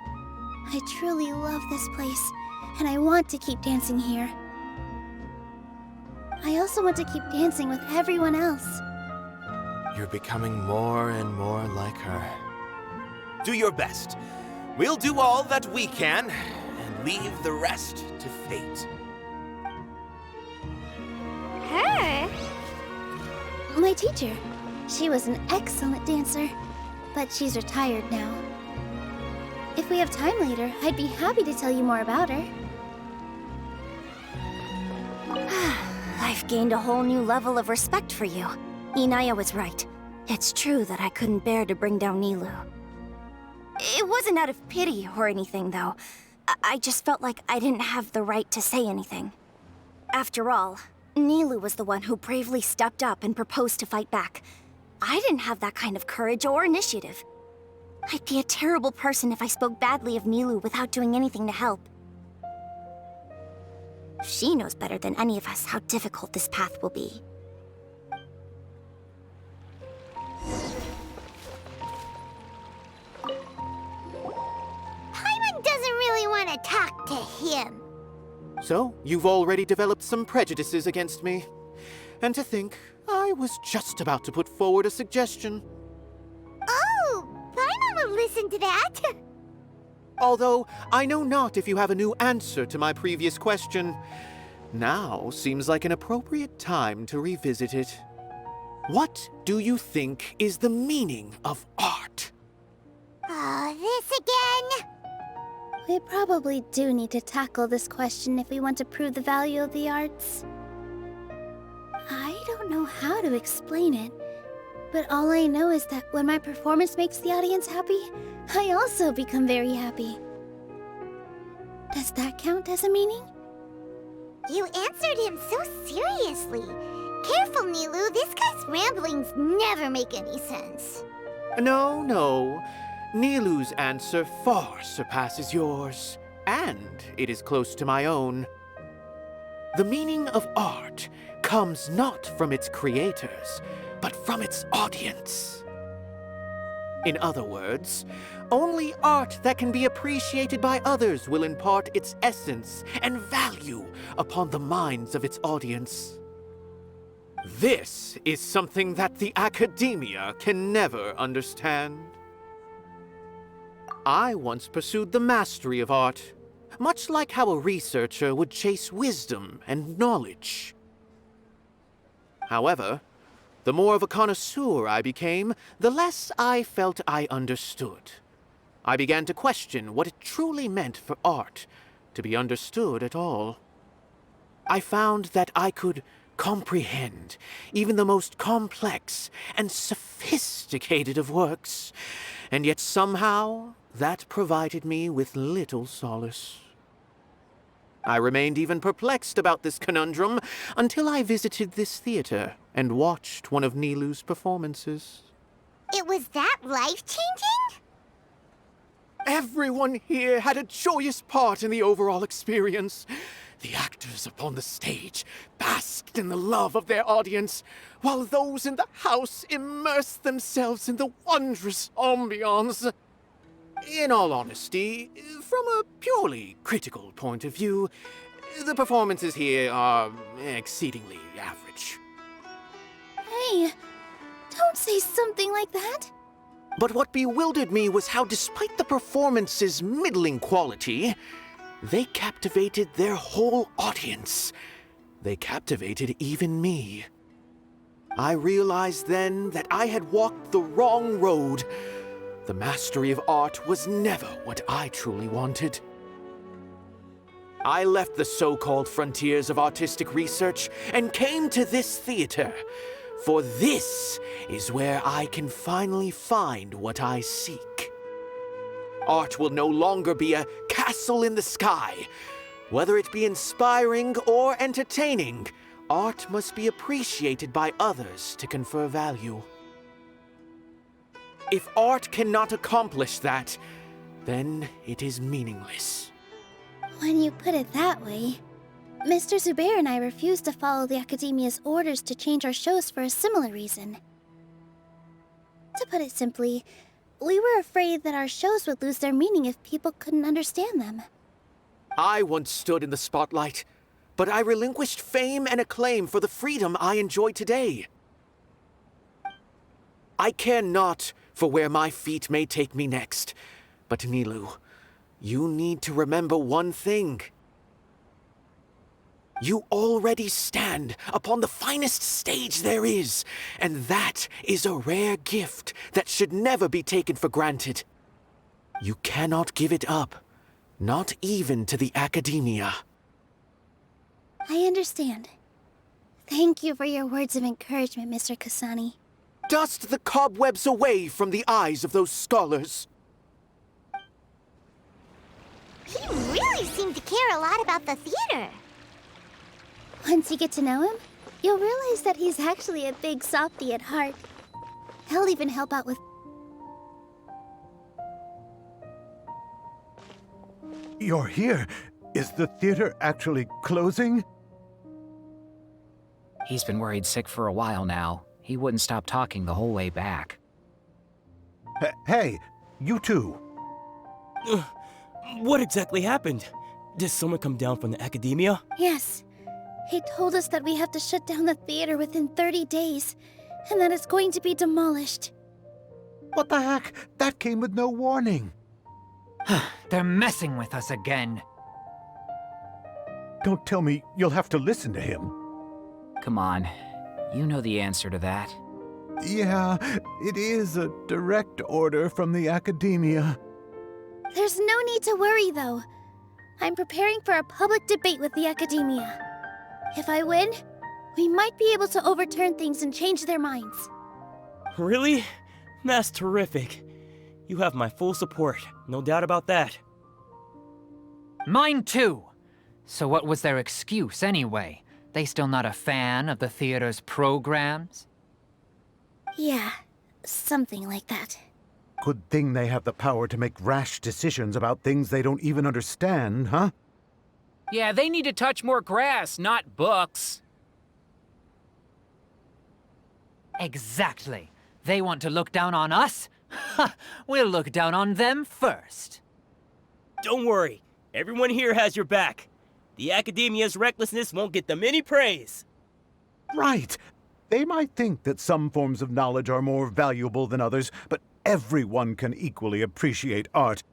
I truly love this place, and I want to keep dancing here. I also want to keep dancing with everyone else. You're becoming more and more like her. Do your best. We'll do all that we can, and leave the rest to fate. Her? My teacher. She was an excellent dancer, but she's retired now. If we have time later, I'd be happy to tell you more about her. I've gained a whole new level of respect for you. Inaya was right. It's true that I couldn't bear to bring down Nilou. It wasn't out of pity or anything, though. I just felt like I didn't have the right to say anything. After all, Nilou was the one who bravely stepped up and proposed to fight back. I didn't have that kind of courage or initiative. I'd be a terrible person if I spoke badly of Nilou without doing anything to help. She knows better than any of us how difficult this path will be. Paimon doesn't really want to talk to him. So, you've already developed some prejudices against me. And to think, I was just about to put forward a suggestion. Oh, Paimon will listen to that. Although, I know not if you have a new answer to my previous question. Now seems like an appropriate time to revisit it. What do you think is the meaning of art? Oh, this again? We probably do need to tackle this question if we want to prove the value of the arts. I don't know how to explain it, but all I know is that when my performance makes the audience happy, I also become very happy. Does that count as a meaning? You answered him so seriously. Careful, Nilou. This guy's ramblings never make any sense. No. Nilou's answer far surpasses yours, and it is close to my own. The meaning of art comes not from its creators, but from its audience. In other words, only art that can be appreciated by others will impart its essence and value upon the minds of its audience. This is something that the academia can never understand. I once pursued the mastery of art, much like how a researcher would chase wisdom and knowledge. However, the more of a connoisseur I became, the less I felt I understood. I began to question what it truly meant for art to be understood at all. I found that I could comprehend even the most complex and sophisticated of works, and yet somehow that provided me with little solace. I remained even perplexed about this conundrum until I visited this theater and watched one of Nilou's performances. It was that life-changing? Everyone here had a joyous part in the overall experience. The actors upon the stage basked in the love of their audience, while those in the house immersed themselves in the wondrous ambiance. In all honesty, from a purely critical point of view, the performances here are exceedingly average. Hey, Don't say something like that. But what bewildered me was how, despite the performance's middling quality, they captivated their whole audience. They captivated even me. I realized then that I had walked the wrong road. The mastery of art was never what I truly wanted. I left the so-called frontiers of artistic research and came to this theater. For this is where I can finally find what I seek. Art will no longer be a castle in the sky. Whether it be inspiring or entertaining, art must be appreciated by others to confer value. If art cannot accomplish that, then it is meaningless. When you put it that way, Mr. Zubair and I refused to follow the Academia's orders to change our shows for a similar reason. To put it simply, we were afraid that our shows would lose their meaning if people couldn't understand them. I once stood in the spotlight, but I relinquished fame and acclaim for the freedom I enjoy today. I care not for where my feet may take me next, but Nilou, you need to remember one thing. You already stand upon the finest stage there is, and that is a rare gift that should never be taken for granted. You cannot give it up, not even to the Academia. I understand. Thank you for your words of encouragement, Mr. Kasani. Dust the cobwebs away from the eyes of those scholars. He really seemed to care a lot about the theater. Once you get to know him, you'll realize that he's actually a big softie at heart. He'll even help out with... You're here. Is the theater actually closing? He's been worried sick for a while now. He wouldn't stop talking the whole way back. Hey, you two. What exactly happened? Did someone come down from the Academia? Yes. He told us that we have to shut down the theater within 30 days, and that it's going to be demolished. What the heck? That came with no warning. They're messing with us again. Don't tell me you'll have to listen to him. Come on. You know the answer to that. Yeah, it is a direct order from the Academia. There's no need to worry, though. I'm preparing for a public debate with the Academia. If I win, we might be able to overturn things and change their minds. Really? That's terrific. You have my full support, no doubt about that. Mine too. So what was their excuse anyway? They still not a fan of the theater's programs? Yeah, something like that. Good thing they have the power to make rash decisions about things they don't even understand, huh? Yeah, they need to touch more grass, not books. Exactly. They want to look down on us? Ha! We'll look down on them first. Don't worry. Everyone here has your back. The Academia's recklessness won't get them any praise. Right. They might think that some forms of knowledge are more valuable than others, but everyone can equally appreciate art.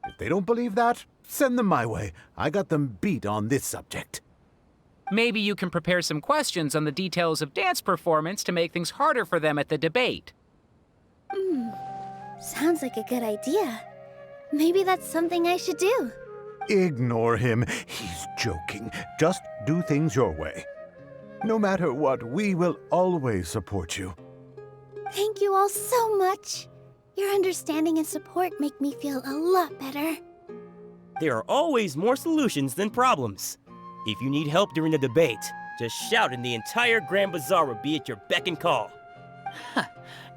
If they don't believe that, send them my way. I got them beat on this subject. Maybe you can prepare some questions on the details of dance performance to make things harder for them at the debate. Sounds like a good idea. Maybe that's something I should do. Ignore him. He's joking. Just do things your way. No matter what, we will always support you. Thank you all so much. Your understanding and support make me feel a lot better. There are always more solutions than problems. If you need help during the debate, just shout and the entire Grand Bazaar will be at your beck and call.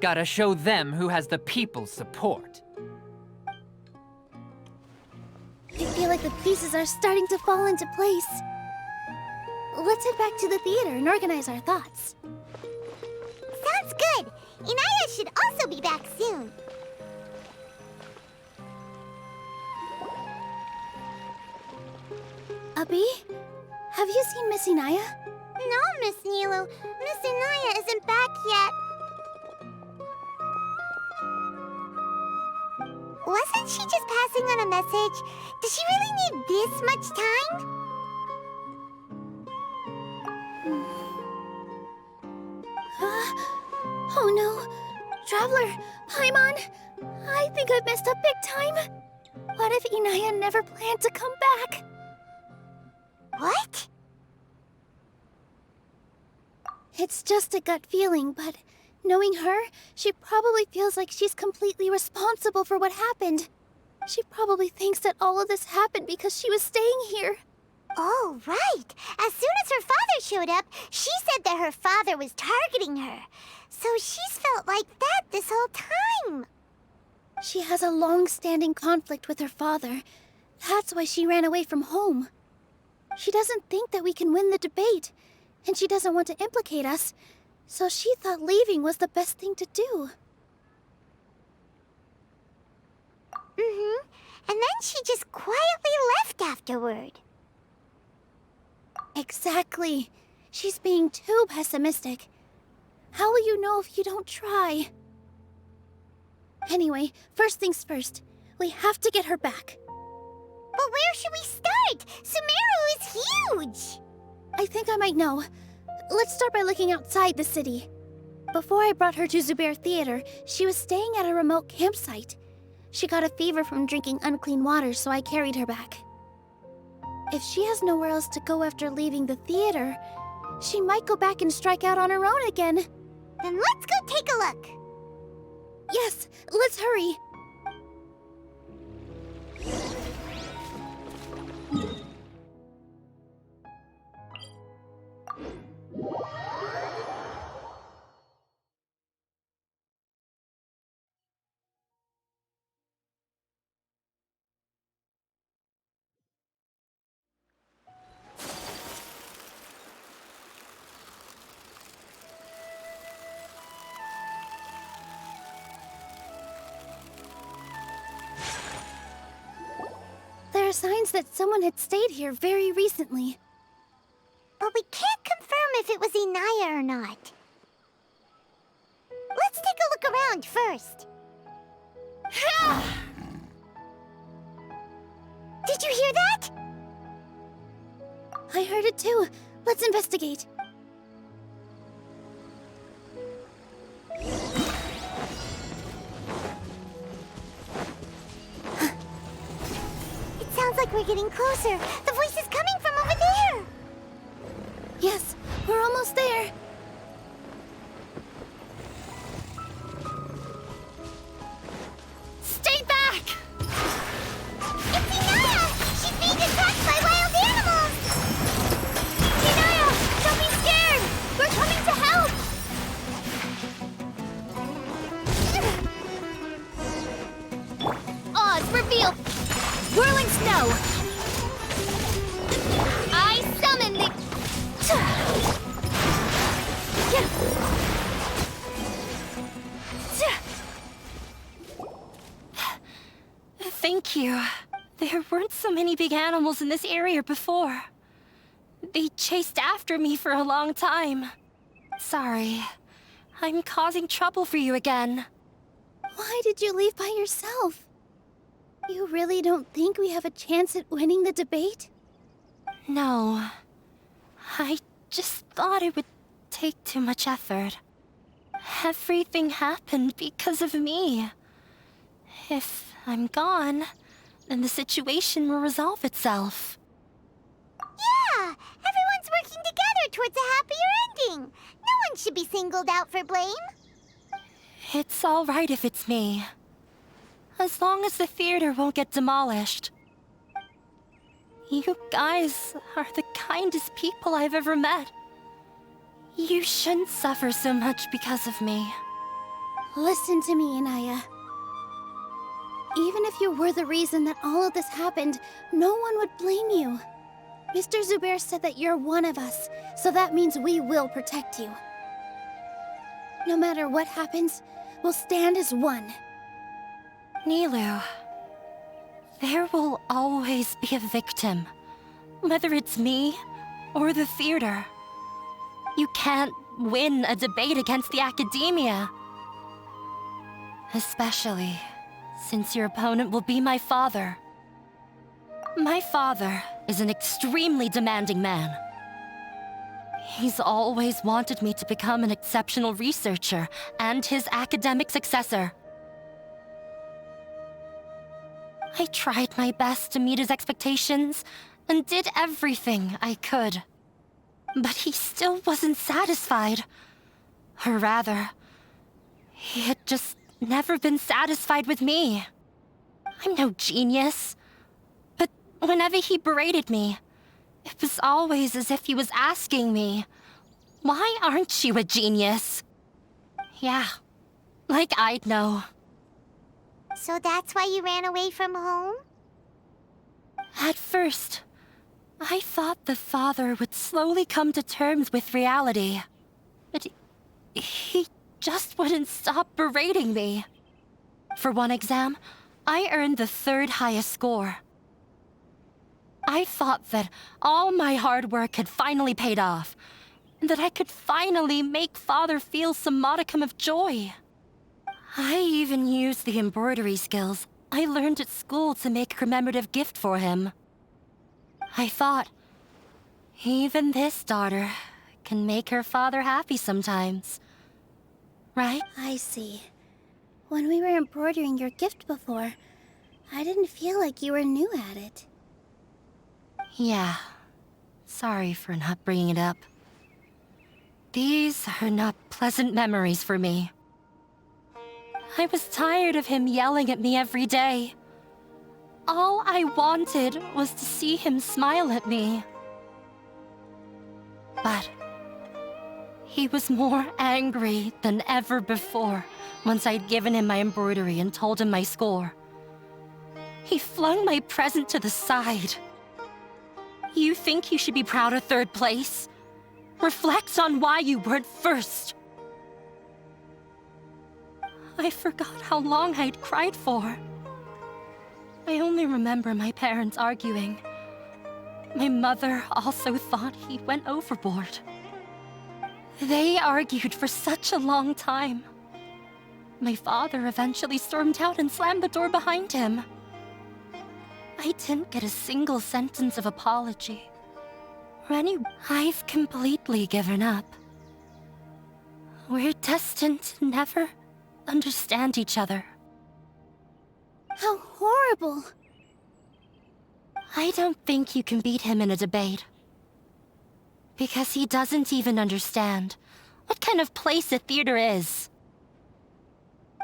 Gotta show them who has the people's support. I feel like the pieces are starting to fall into place. Let's head back to the theater and organize our thoughts. Sounds good. Inaya should also be back soon. Abi, have you seen Miss Inaya? No, Miss Nilou. Miss Inaya isn't back yet. Wasn't she just passing on a message? Does she really need this much time? Oh no! Traveler! Paimon! I think I've messed up big time! What if Inaya never planned to come back? What? It's just a gut feeling, but knowing her, she probably feels like she's completely responsible for what happened. She probably thinks that all of this happened because she was staying here. Oh, right. As soon as her father showed up, she said that her father was targeting her. So she's felt like that this whole time. She has a long-standing conflict with her father. That's why she ran away from home. She doesn't think that we can win the debate, and she doesn't want to implicate us, so she thought leaving was the best thing to do. Mm-hmm. And then she just quietly left afterward. Exactly. She's being too pessimistic. How will you know if you don't try? Anyway, first things first. We have to get her back. But where should we start? Sumeru is huge! I think I might know. Let's start by looking outside the city. Before I brought her to Zubair Theater, she was staying at a remote campsite. She got a fever from drinking unclean water, so I carried her back. If she has nowhere else to go after leaving the theater, she might go back and strike out on her own again. Then let's go take a look. Yes, let's hurry. There are signs that someone had stayed here very recently. But we can't confirm if it was Inaya or not. Let's take a look around first. Did you hear that? I heard it too. Let's investigate. Sounds like we're getting closer. The voice is coming from over there. Yes, we're almost there. Stay back! It's Inaya! She's being attacked by wild animals! Inaya, don't be scared! We're coming to help! Oz, reveal! Whirling snow! I summon the... Thank you. There weren't so many big animals in this area before. They chased after me for a long time. Sorry. I'm causing trouble for you again. Why did you leave by yourself? You really don't think we have a chance at winning the debate? No. I just thought it would take too much effort. Everything happened because of me. If I'm gone, then the situation will resolve itself. Yeah! Everyone's working together towards a happier ending. No one should be singled out for blame. It's all right if it's me. As long as the theater won't get demolished. You guys are the kindest people I've ever met. You shouldn't suffer so much because of me. Listen to me, Inaya. Even if you were the reason that all of this happened, no one would blame you. Mr. Zubair said that you're one of us, so that means we will protect you. No matter what happens, we'll stand as one. Nilou, there will always be a victim, whether it's me or the theater. You can't win a debate against the academia. Especially since your opponent will be my father. My father is an extremely demanding man. He's always wanted me to become an exceptional researcher and his academic successor. I tried my best to meet his expectations and did everything I could. But he still wasn't satisfied. Or rather, he had just never been satisfied with me. I'm no genius. But whenever he berated me, it was always as if he was asking me, "Why aren't you a genius?" Yeah, like I'd know. So that's why you ran away from home? At first, I thought the father would slowly come to terms with reality. But he just wouldn't stop berating me. For one exam, I earned the 3rd highest score. I thought that all my hard work had finally paid off, and that I could finally make father feel some modicum of joy. I even used the embroidery skills I learned at school to make a commemorative gift for him. I thought, even this daughter can make her father happy sometimes. Right? I see. When we were embroidering your gift before, I didn't feel like you were new at it. Yeah. Sorry for not bringing it up. These are not pleasant memories for me. I was tired of him yelling at me every day. All I wanted was to see him smile at me. But he was more angry than ever before once I'd given him my embroidery and told him my score. He flung my present to the side. You think you should be proud of 3rd place? Reflect on why you weren't 1st. I forgot how long I'd cried for. I only remember my parents arguing. My mother also thought he went overboard. They argued for such a long time. My father eventually stormed out and slammed the door behind him. I didn't get a single sentence of apology. I've completely given up. We're destined to never understand each other. How horrible! I don't think you can beat him in a debate. Because he doesn't even understand what kind of place a theater is.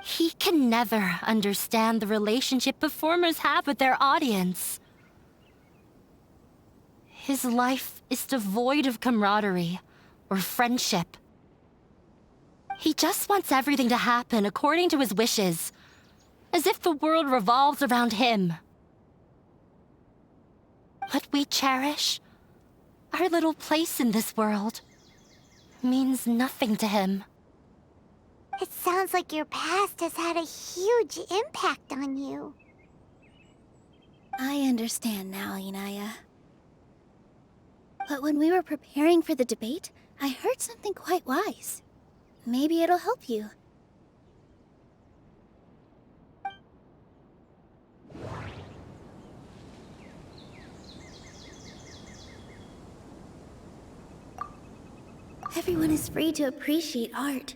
He can never understand the relationship performers have with their audience. His life is devoid of camaraderie or friendship. He just wants everything to happen according to his wishes, as if the world revolves around him. What we cherish, our little place in this world, means nothing to him. It sounds like your past has had a huge impact on you. I understand now, Inaya. But when we were preparing for the debate, I heard something quite wise. Maybe it'll help you. Everyone is free to appreciate art.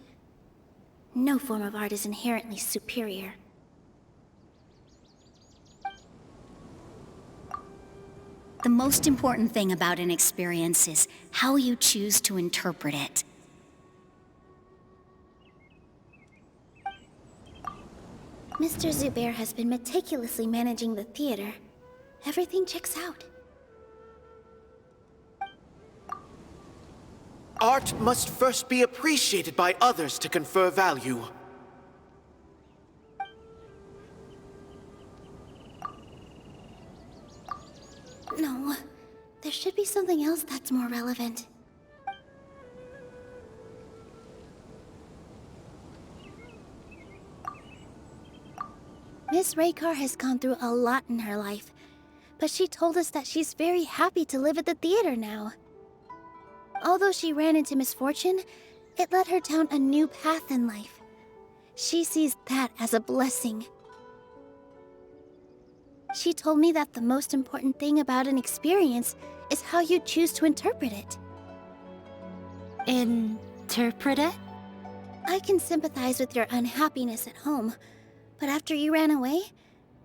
No form of art is inherently superior. The most important thing about an experience is how you choose to interpret it. Mr. Zubair has been meticulously managing the theater. Everything checks out. Art must first be appreciated by others to confer value. No, there should be something else that's more relevant. Miss Raykar has gone through a lot in her life, but she told us that she's very happy to live at the theater now. Although she ran into misfortune, it led her down a new path in life. She sees that as a blessing. She told me that the most important thing about an experience is how you choose to interpret it. Interpret it? I can sympathize with your unhappiness at home, but after you ran away,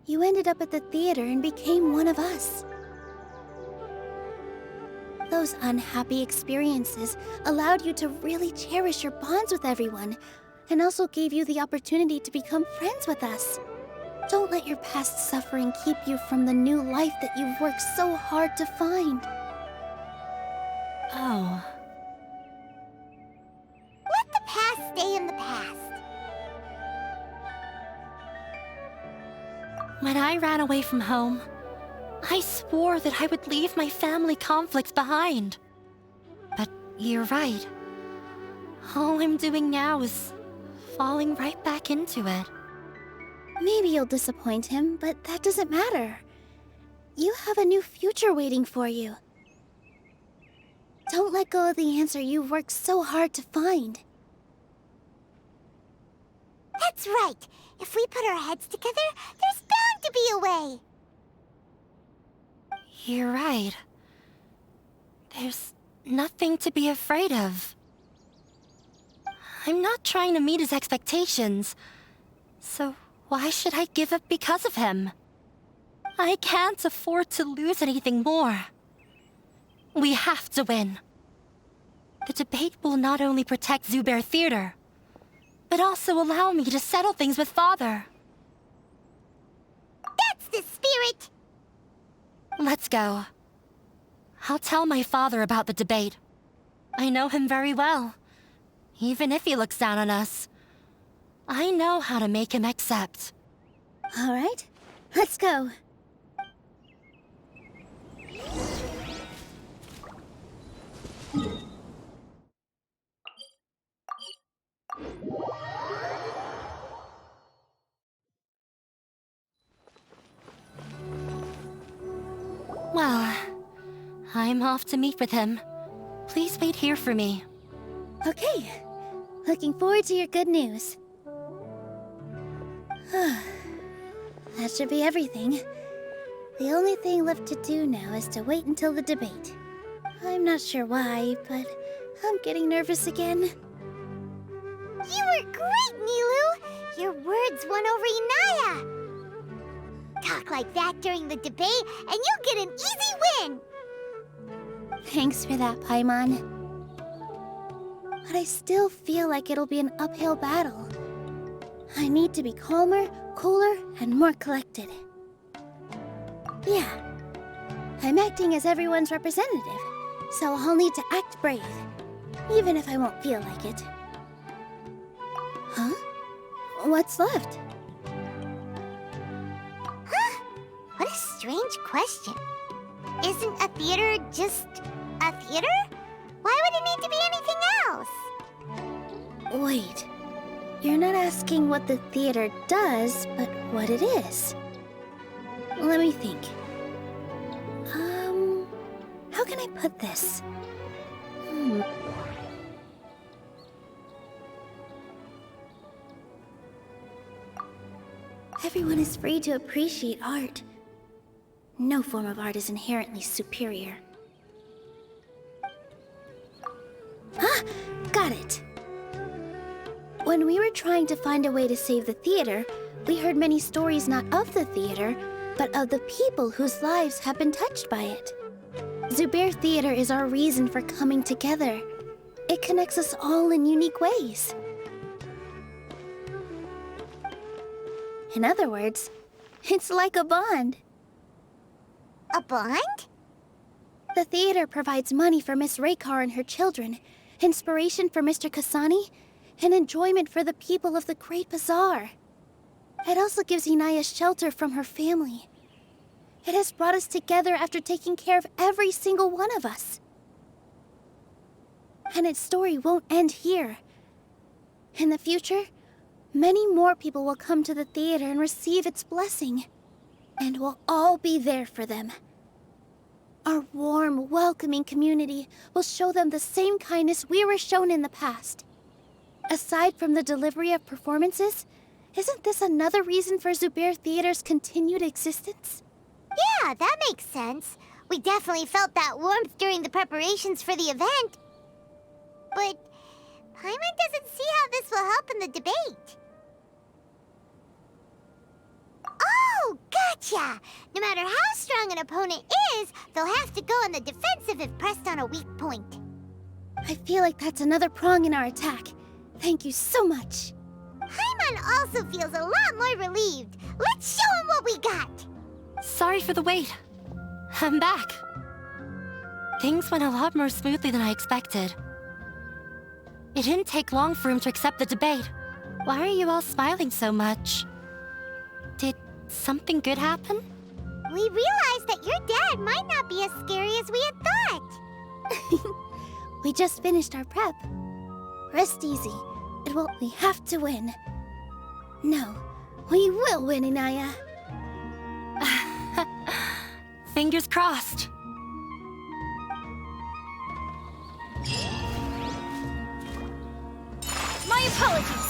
you ended up at the theater and became one of us. Those unhappy experiences allowed you to really cherish your bonds with everyone, and also gave you the opportunity to become friends with us. Don't let your past suffering keep you from the new life that you've worked so hard to find. Oh. Let the past stay in the past. When I ran away from home, I swore that I would leave my family conflicts behind. But you're right. All I'm doing now is falling right back into it. Maybe you'll disappoint him, but that doesn't matter. You have a new future waiting for you. Don't let go of the answer you've worked so hard to find. That's right. If we put our heads together, there's bound to be a way. You're right. There's nothing to be afraid of. I'm not trying to meet his expectations, so why should I give up because of him? I can't afford to lose anything more. We have to win. The debate will not only protect Zubair Theater, but also allow me to settle things with Father. That's the spirit! Let's go. I'll tell my father about the debate. I know him very well. Even if he looks down on us, I know how to make him accept. All right, let's go. Well, I'm off to meet with him. Please wait here for me. Okay, looking forward to your good news. That should be everything. The only thing left to do now is to wait until the debate. I'm not sure why, but I'm getting nervous again. You were great, Nilou! Your words won over Inaya! Talk like that during the debate, and you'll get an easy win! Thanks for that, Paimon. But I still feel like it'll be an uphill battle. I need to be calmer, cooler, and more collected. Yeah, I'm acting as everyone's representative, so I'll need to act brave, even if I won't feel like it. Huh? What's left? Huh? What a strange question. Isn't a theater just a theater? Why would it need to be anything else? Wait, you're not asking what the theater does, but what it is. Let me think. How can I put this? Everyone is free to appreciate art. No form of art is inherently superior. Ah, got it. When we were trying to find a way to save the theater, we heard many stories not of the theater, but of the people whose lives have been touched by it. Zubair Theater is our reason for coming together. It connects us all in unique ways. In other words, it's like a bond. A bond? The theater provides money for Miss Raykar and her children, inspiration for Mr. Kasani, and enjoyment for the people of the Great Bazaar. It also gives Inaya shelter from her family. It has brought us together after taking care of every single one of us. And its story won't end here. In the future, many more people will come to the theater and receive its blessing. And we'll all be there for them. Our warm, welcoming community will show them the same kindness we were shown in the past. Aside from the delivery of performances, isn't this another reason for Zubair Theater's continued existence? Yeah, that makes sense. We definitely felt that warmth during the preparations for the event. But Paimon doesn't see how this will help in the debate. Oh, gotcha! No matter how strong an opponent is, they'll have to go on the defensive if pressed on a weak point. I feel like that's another prong in our attack. Thank you so much. Paimon also feels a lot more relieved. Let's show him what we got! Sorry for the wait. I'm back. Things went a lot more smoothly than I expected. It didn't take long for him to accept the debate. Why are you all smiling so much? Did something good happen? We realized that your dad might not be as scary as we had thought. We just finished our prep. Rest easy. We have to win. No, we will win, Inaya. Fingers crossed. My apologies.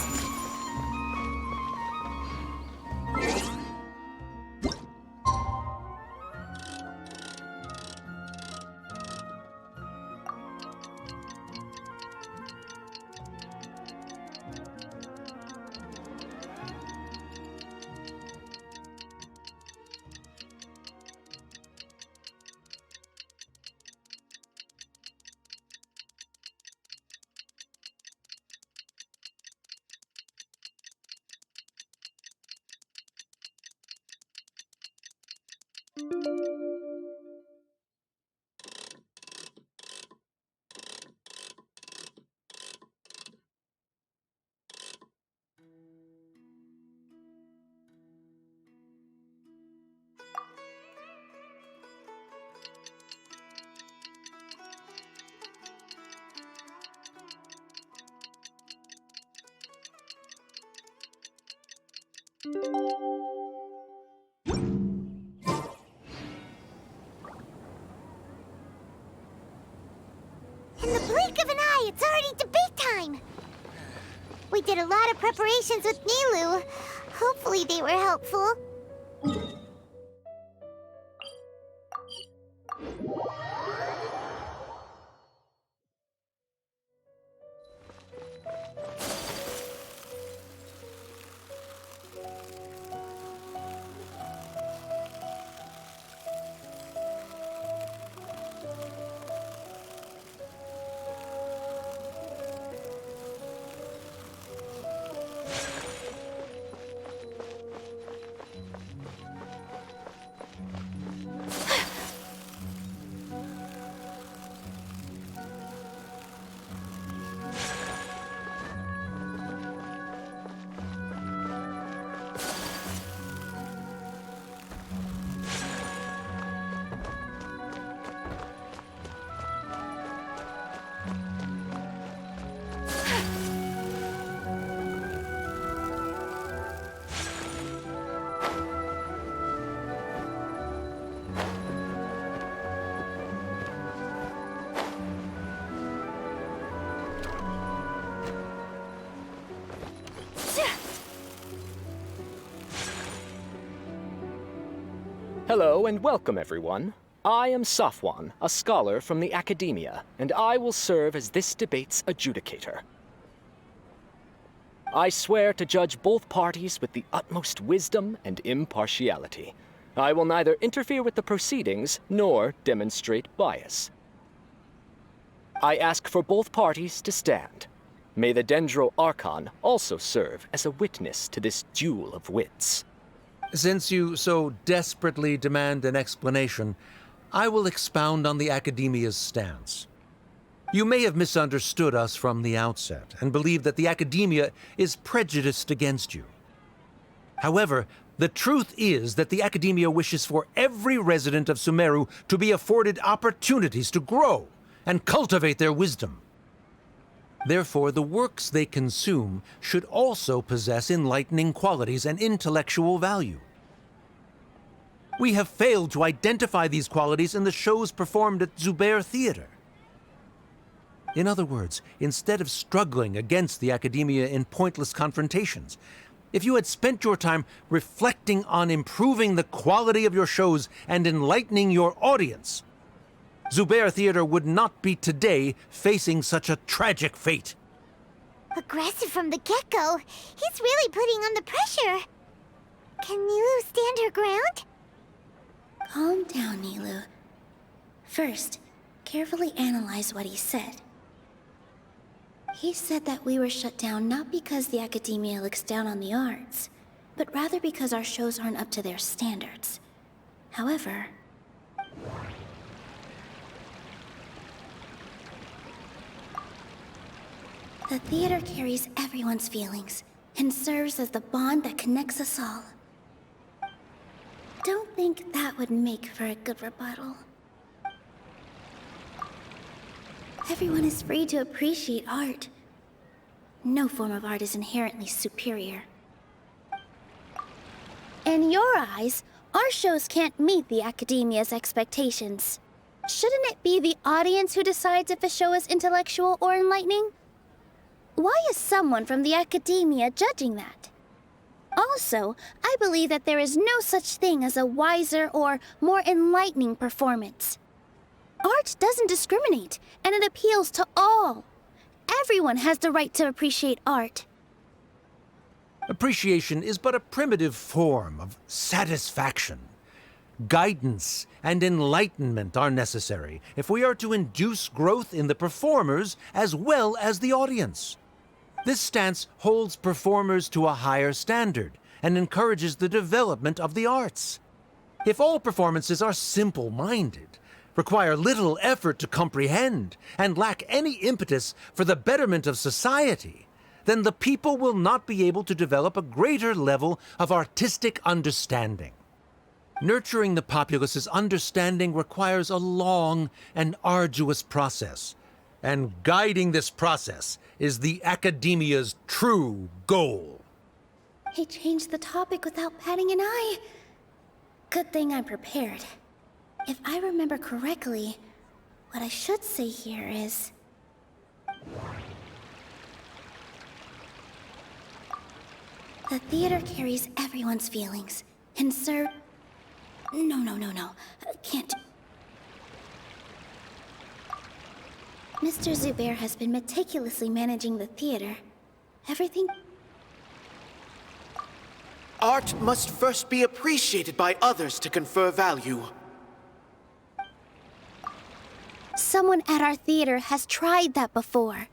In the blink of an eye, it's already debate time! We did a lot of preparations with Nilou. Hopefully they were helpful. Hello and welcome, everyone. I am Safwan, a scholar from the Academia, and I will serve as this debate's adjudicator. I swear to judge both parties with the utmost wisdom and impartiality. I will neither interfere with the proceedings nor demonstrate bias. I ask for both parties to stand. May the Dendro Archon also serve as a witness to this duel of wits. Since you so desperately demand an explanation, I will expound on the Academia's stance. You may have misunderstood us from the outset and believe that the Academia is prejudiced against you. However, the truth is that the Academia wishes for every resident of Sumeru to be afforded opportunities to grow and cultivate their wisdom. Therefore, the works they consume should also possess enlightening qualities and intellectual value. We have failed to identify these qualities in the shows performed at Zubair Theater. In other words, instead of struggling against the Academia in pointless confrontations, If you had spent your time reflecting on improving the quality of your shows and enlightening your audience, Zubair Theater would not be today facing such a tragic fate. Aggressive from the get-go. He's really putting on the pressure. Can Nilou stand her ground? Calm down, Nilou. First, carefully analyze what he said. He said that we were shut down not because the academia looks down on the arts, but rather because our shows aren't up to their standards. However, the theater carries everyone's feelings and serves as the bond that connects us all. Don't think that would make for a good rebuttal. Everyone is free to appreciate art. No form of art is inherently superior. In your eyes, our shows can't meet the academia's expectations. Shouldn't it be the audience who decides if a show is intellectual or enlightening? Why is someone from the academia judging that? Also, I believe that there is no such thing as a wiser or more enlightening performance. Art doesn't discriminate, and it appeals to all. Everyone has the right to appreciate art. Appreciation is but a primitive form of satisfaction. Guidance and enlightenment are necessary if we are to induce growth in the performers as well as the audience. This stance holds performers to a higher standard and encourages the development of the arts. If all performances are simple-minded, require little effort to comprehend, and lack any impetus for the betterment of society, then the people will not be able to develop a greater level of artistic understanding. Nurturing the populace's understanding requires a long and arduous process, and guiding this process is the academia's true goal. He changed the topic without batting an eye. Good thing I'm prepared. If I remember correctly, what I should say here is... The theater carries everyone's feelings, and serve... No. Can't... Mr. Zubair has been meticulously managing the theater. Everything... Art must first be appreciated by others to confer value. Someone at our theater has tried that before.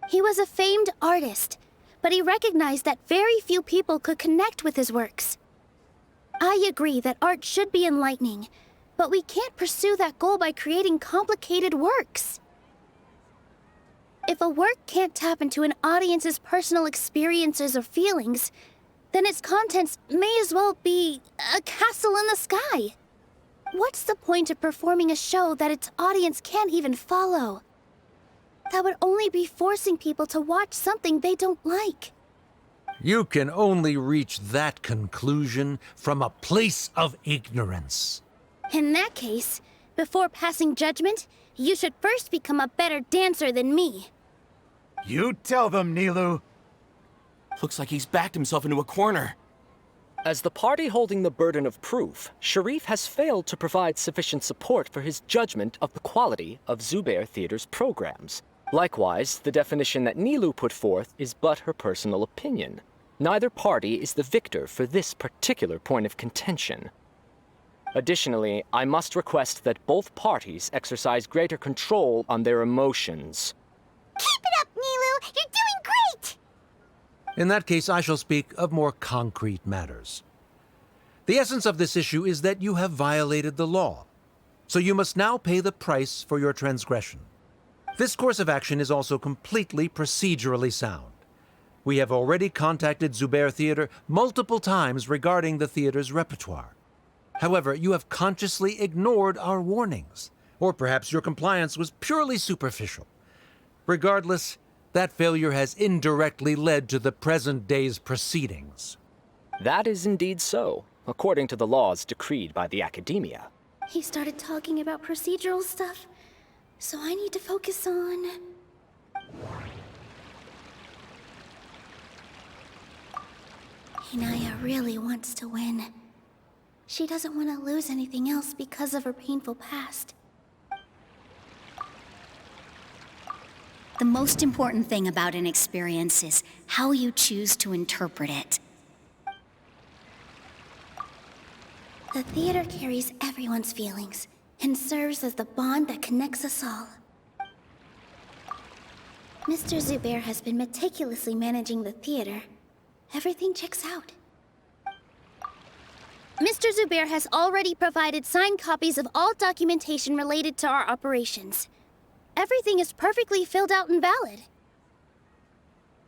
He was a famed artist, but he recognized that very few people could connect with his works. I agree that art should be enlightening, but we can't pursue that goal by creating complicated works. If a work can't tap into an audience's personal experiences or feelings, then its contents may as well be a castle in the sky. What's the point of performing a show that its audience can't even follow? That would only be forcing people to watch something they don't like. You can only reach that conclusion from a place of ignorance. In that case, before passing judgment, you should first become a better dancer than me. You tell them, Nilou. Looks like he's backed himself into a corner. As the party holding the burden of proof, Sharif has failed to provide sufficient support for his judgment of the quality of Zubair Theater's programs. Likewise, the definition that Nilou put forth is but her personal opinion. Neither party is the victor for this particular point of contention. Additionally, I must request that both parties exercise greater control on their emotions. Keep it up, Nilou! You're doing great! In that case, I shall speak of more concrete matters. The essence of this issue is that you have violated the law, so you must now pay the price for your transgression. This course of action is also completely procedurally sound. We have already contacted Zubair Theater multiple times regarding the theater's repertoire. However, you have consciously ignored our warnings, or perhaps your compliance was purely superficial. Regardless, that failure has indirectly led to the present day's proceedings. That is indeed so, according to the laws decreed by the academia. He started talking about procedural stuff, so I need to focus on... Inaya really wants to win. She doesn't want to lose anything else because of her painful past. The most important thing about an experience is how you choose to interpret it. The theater carries everyone's feelings and serves as the bond that connects us all. Mr. Zubair has been meticulously managing the theater. Everything checks out. Mr. Zubair has already provided signed copies of all documentation related to our operations. Everything is perfectly filled out and valid.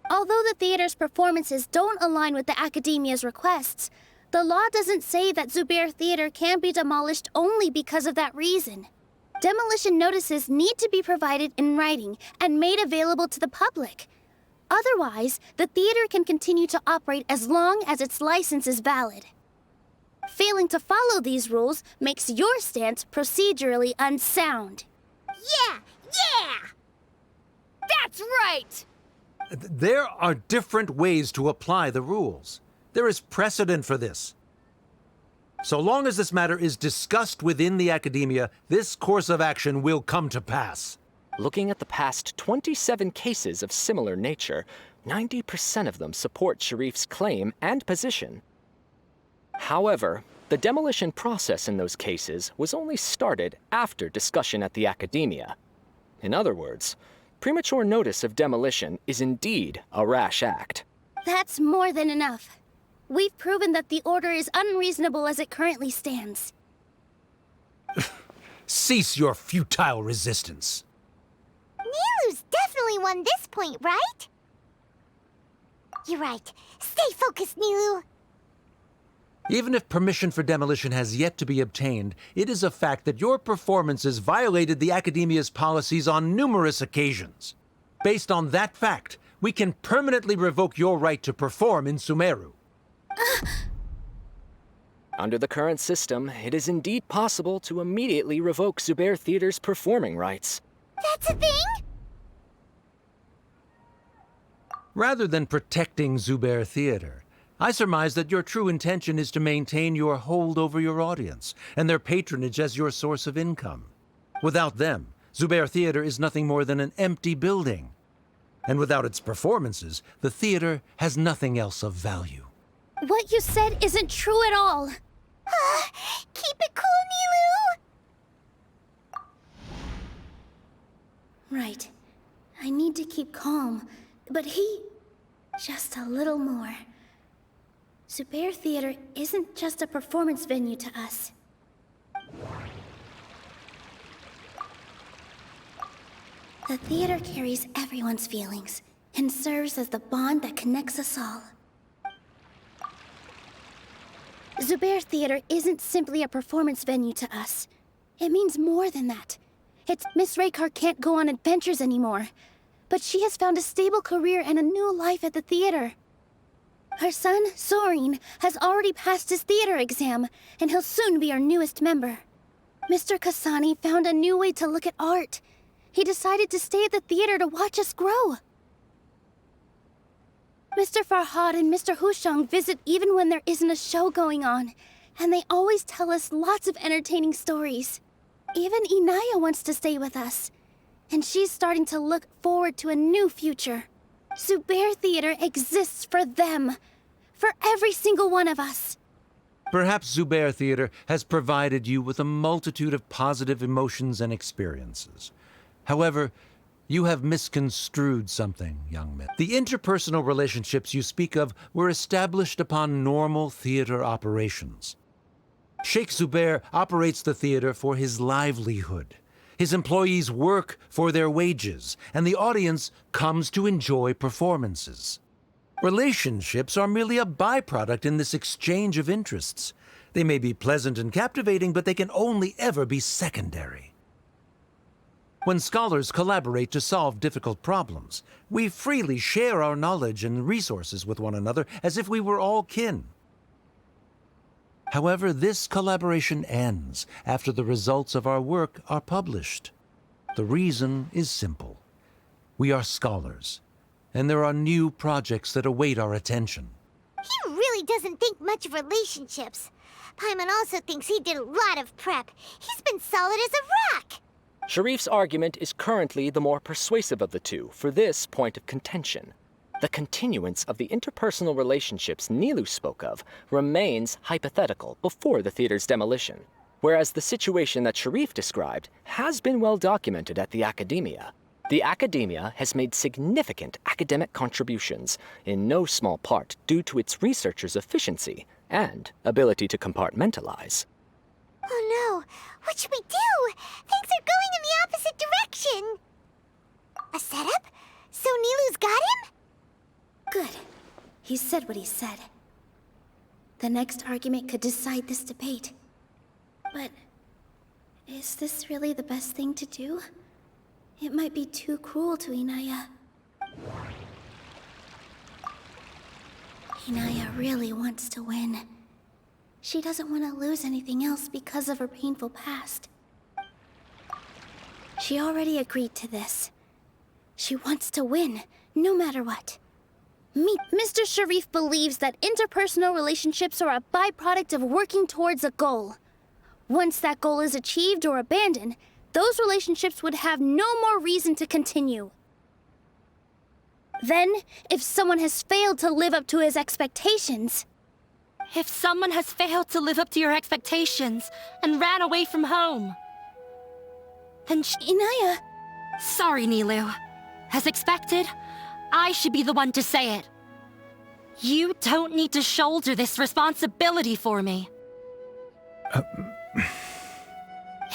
Although the theater's performances don't align with the Academia's requests, the law doesn't say that Zubair Theater can be demolished only because of that reason. Demolition notices need to be provided in writing and made available to the public. Otherwise, the theater can continue to operate as long as its license is valid. Failing to follow these rules makes your stance procedurally unsound. Yeah! Yeah! That's right! There are different ways to apply the rules. There is precedent for this. So long as this matter is discussed within the Academia, this course of action will come to pass. Looking at the past 27 cases of similar nature, 90% of them support Sharif's claim and position. However, the demolition process in those cases was only started after discussion at the Academia. In other words, premature notice of demolition is indeed a rash act. That's more than enough. We've proven that the order is unreasonable as it currently stands. Cease your futile resistance. Nilu's definitely won this point, right? You're right. Stay focused, Nilu. Even if permission for demolition has yet to be obtained, it is a fact that your performances violated the Academia's policies on numerous occasions. Based on that fact, we can permanently revoke your right to perform in Sumeru. Under the current system, it is indeed possible to immediately revoke Zubair Theater's performing rights. That's a thing? Rather than protecting Zubair Theater, I surmise that your true intention is to maintain your hold over your audience and their patronage as your source of income. Without them, Zubair Theater is nothing more than an empty building. And without its performances, the theater has nothing else of value. What you said isn't true at all. Keep it cool, Nilu! Right. I need to keep calm, but just a little more. Zubair Theater isn't just a performance venue to us. The theater carries everyone's feelings and serves as the bond that connects us all. Zubair Theater isn't simply a performance venue to us. It means more than that. It's Miss Raykar can't go on adventures anymore, but she has found a stable career and a new life at the theater. Her son, Sorin, has already passed his theater exam, and he'll soon be our newest member. Mr. Kasani found a new way to look at art. He decided to stay at the theater to watch us grow. Mr. Farhad and Mr. Hushang visit even when there isn't a show going on, and they always tell us lots of entertaining stories. Even Inaya wants to stay with us, and she's starting to look forward to a new future. Zubair Theater exists for them, for every single one of us. Perhaps Zubair Theater has provided you with a multitude of positive emotions and experiences. However, you have misconstrued something, young man. The interpersonal relationships you speak of were established upon normal theater operations. Sheikh Zubair operates the theater for his livelihood. His employees work for their wages, and the audience comes to enjoy performances. Relationships are merely a byproduct in this exchange of interests. They may be pleasant and captivating, but they can only ever be secondary. When scholars collaborate to solve difficult problems, we freely share our knowledge and resources with one another as if we were all kin. However, this collaboration ends after the results of our work are published. The reason is simple. We are scholars, and there are new projects that await our attention. He really doesn't think much of relationships. Paimon also thinks he did a lot of prep. He's been solid as a rock. Sharif's argument is currently the more persuasive of the two for this point of contention. The continuance of the interpersonal relationships Nilou spoke of remains hypothetical before the theater's demolition, whereas the situation that Sharif described has been well documented at the Academia. The Academia has made significant academic contributions, in no small part due to its researchers' efficiency and ability to compartmentalize. Oh no, what should we do? Things are going in the opposite direction. A setup? So Nilou's got him? Good. He said what he said. The next argument could decide this debate. But is this really the best thing to do? It might be too cruel to Inaya. Inaya really wants to win. She doesn't want to lose anything else because of her painful past. She already agreed to this. She wants to win, no matter what. Mr. Sharif believes that interpersonal relationships are a byproduct of working towards a goal. Once that goal is achieved or abandoned, those relationships would have no more reason to continue. Then, if someone has failed to live up to his expectations... If someone has failed to live up to your expectations and ran away from home, then Inaya... Sorry, Nilou. As expected, I should be the one to say it. You don't need to shoulder this responsibility for me.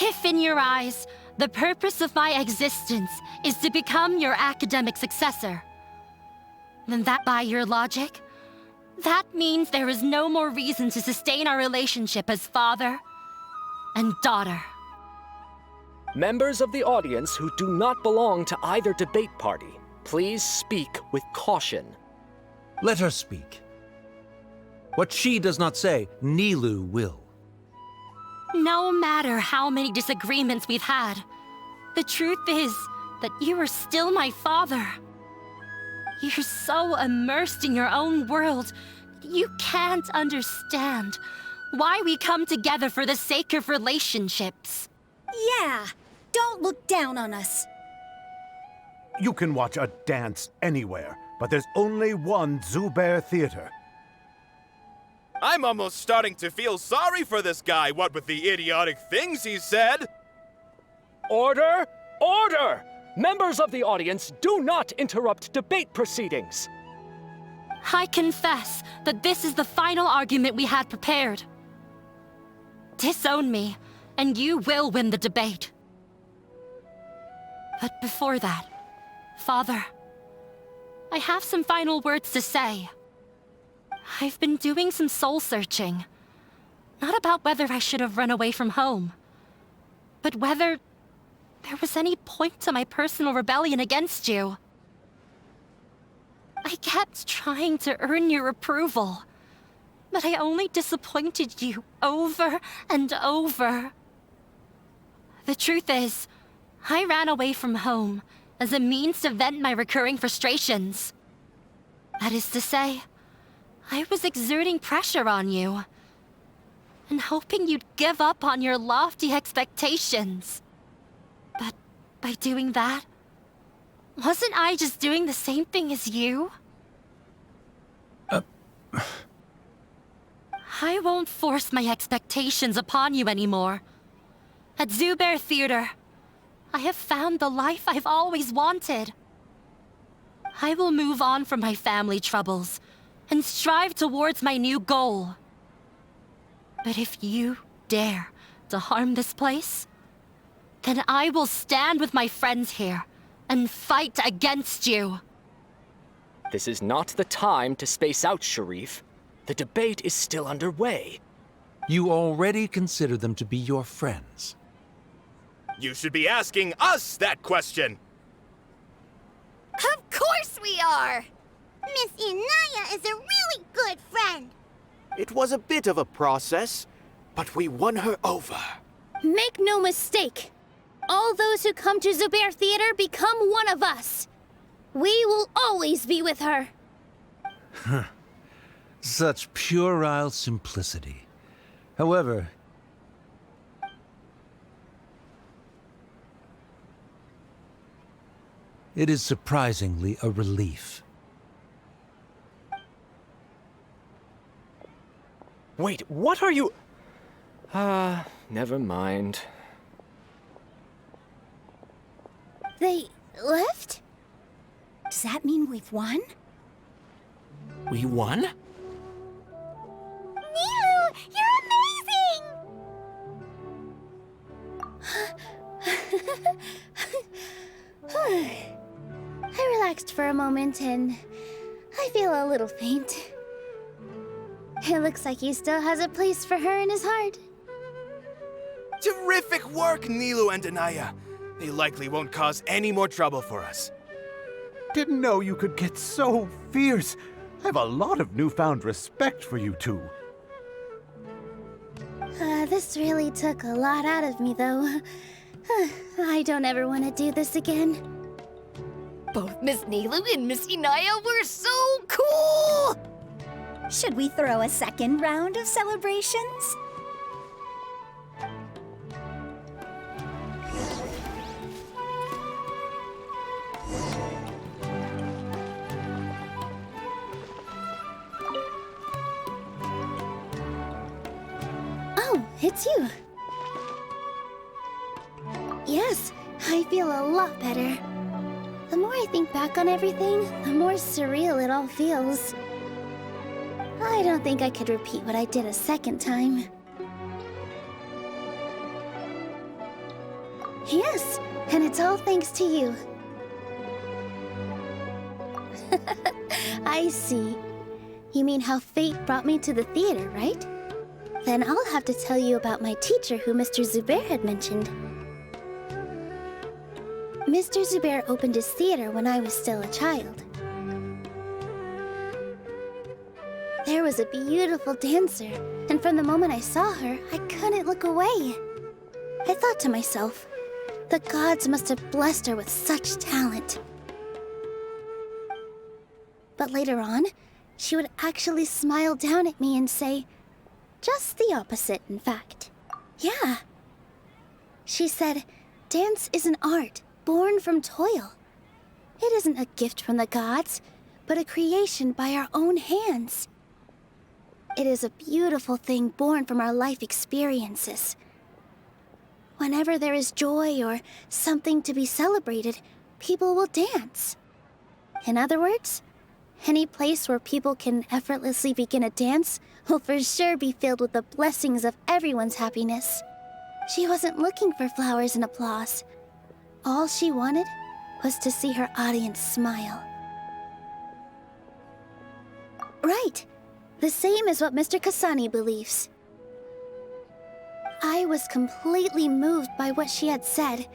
If in your eyes, the purpose of my existence is to become your academic successor, then that by your logic, that means there is no more reason to sustain our relationship as father and daughter. Members of the audience who do not belong to either debate party, please speak with caution. Let her speak. What she does not say, Nilou will. No matter how many disagreements we've had, the truth is that you are still my father. You're so immersed in your own world that you can't understand why we come together for the sake of relationships. Yeah, don't look down on us. You can watch a dance anywhere, but there's only one Zubair Theater. I'm almost starting to feel sorry for this guy, what with the idiotic things he said. Order! Order! Members of the audience, do not interrupt debate proceedings. I confess that this is the final argument we had prepared. Disown me, and you will win the debate. But before that, Father, I have some final words to say. I've been doing some soul-searching. Not about whether I should have run away from home, but whether there was any point to my personal rebellion against you. I kept trying to earn your approval, but I only disappointed you over and over. The truth is, I ran away from home as a means to vent my recurring frustrations. That is to say, I was exerting pressure on you, and hoping you'd give up on your lofty expectations. But by doing that, wasn't I just doing the same thing as you? I won't force my expectations upon you anymore. At Zubair Theater, I have found the life I've always wanted. I will move on from my family troubles and strive towards my new goal. But if you dare to harm this place, then I will stand with my friends here and fight against you. This is not the time to space out, Sharif. The debate is still underway. You already consider them to be your friends. You should be asking us that question. Of course we are! Miss Inaya is a really good friend. It was a bit of a process, but we won her over. Make no mistake. All those who come to Zubair Theater become one of us. We will always be with her. Such puerile simplicity. However, it is surprisingly a relief. Wait, what are you... never mind. They left? Does that mean we've won? We won? Nilou, you're amazing! I relaxed for a moment and I feel a little faint. It looks like he still has a place for her in his heart. Terrific work, Nilou and Anaya. They likely won't cause any more trouble for us. Didn't know you could get so fierce. I have a lot of newfound respect for you two. This really took a lot out of me, though. I don't ever want to do this again. Both Miss Nilou and Miss Inaya were so cool! Should we throw a second round of celebrations? Oh, it's you. Yes, I feel a lot better. The more I think back on everything, the more surreal it all feels. I don't think I could repeat what I did a second time. Yes, and it's all thanks to you. I see. You mean how fate brought me to the theater, right? Then I'll have to tell you about my teacher who Mr. Zubair had mentioned. Mr. Zubair opened his theater when I was still a child. There was a beautiful dancer, and from the moment I saw her, I couldn't look away. I thought to myself, the gods must have blessed her with such talent. But later on, she would actually smile down at me and say, just the opposite, in fact. Yeah. She said, dance is an art born from toil. It isn't a gift from the gods, but a creation by our own hands. It is a beautiful thing born from our life experiences. Whenever there is joy or something to be celebrated, people will dance. In other words, any place where people can effortlessly begin a dance will for sure be filled with the blessings of everyone's happiness. She wasn't looking for flowers and applause. All she wanted was to see her audience smile. Right. The same as what Mr. Kasani believes. I was completely moved by what she had said,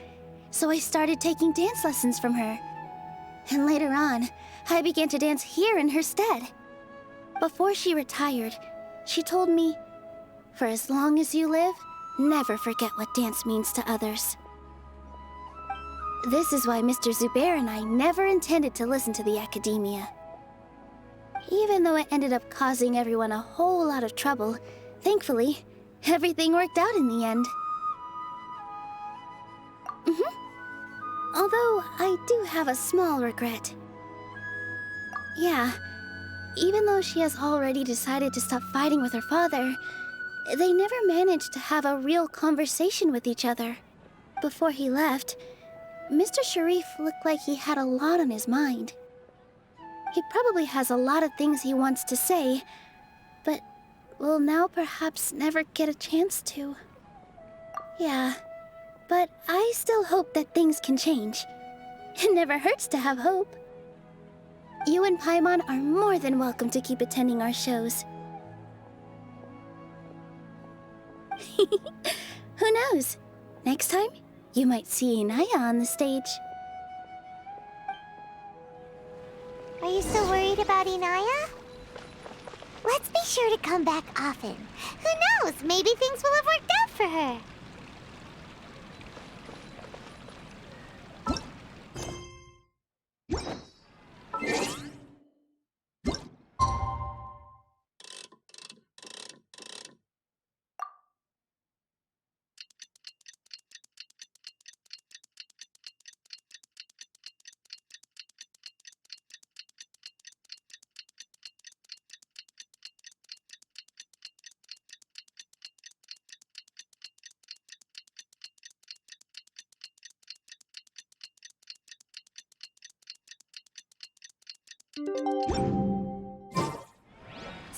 so I started taking dance lessons from her. And later on, I began to dance here in her stead. Before she retired, she told me, for as long as you live, never forget what dance means to others. This is why Mr. Zubair and I never intended to listen to the academia. Even though it ended up causing everyone a whole lot of trouble, thankfully, everything worked out in the end. Although, I do have a small regret. Yeah, even though she has already decided to stop fighting with her father, they never managed to have a real conversation with each other. Before he left, Mr. Sharif looked like he had a lot on his mind. He probably has a lot of things he wants to say, but will now perhaps never get a chance to. Yeah, but I still hope that things can change. It never hurts to have hope. You and Paimon are more than welcome to keep attending our shows. Who knows? Next time, you might see Inaya on the stage. Are you still worried about Inaya? Let's be sure to come back often. Who knows? Maybe things will have worked out for her.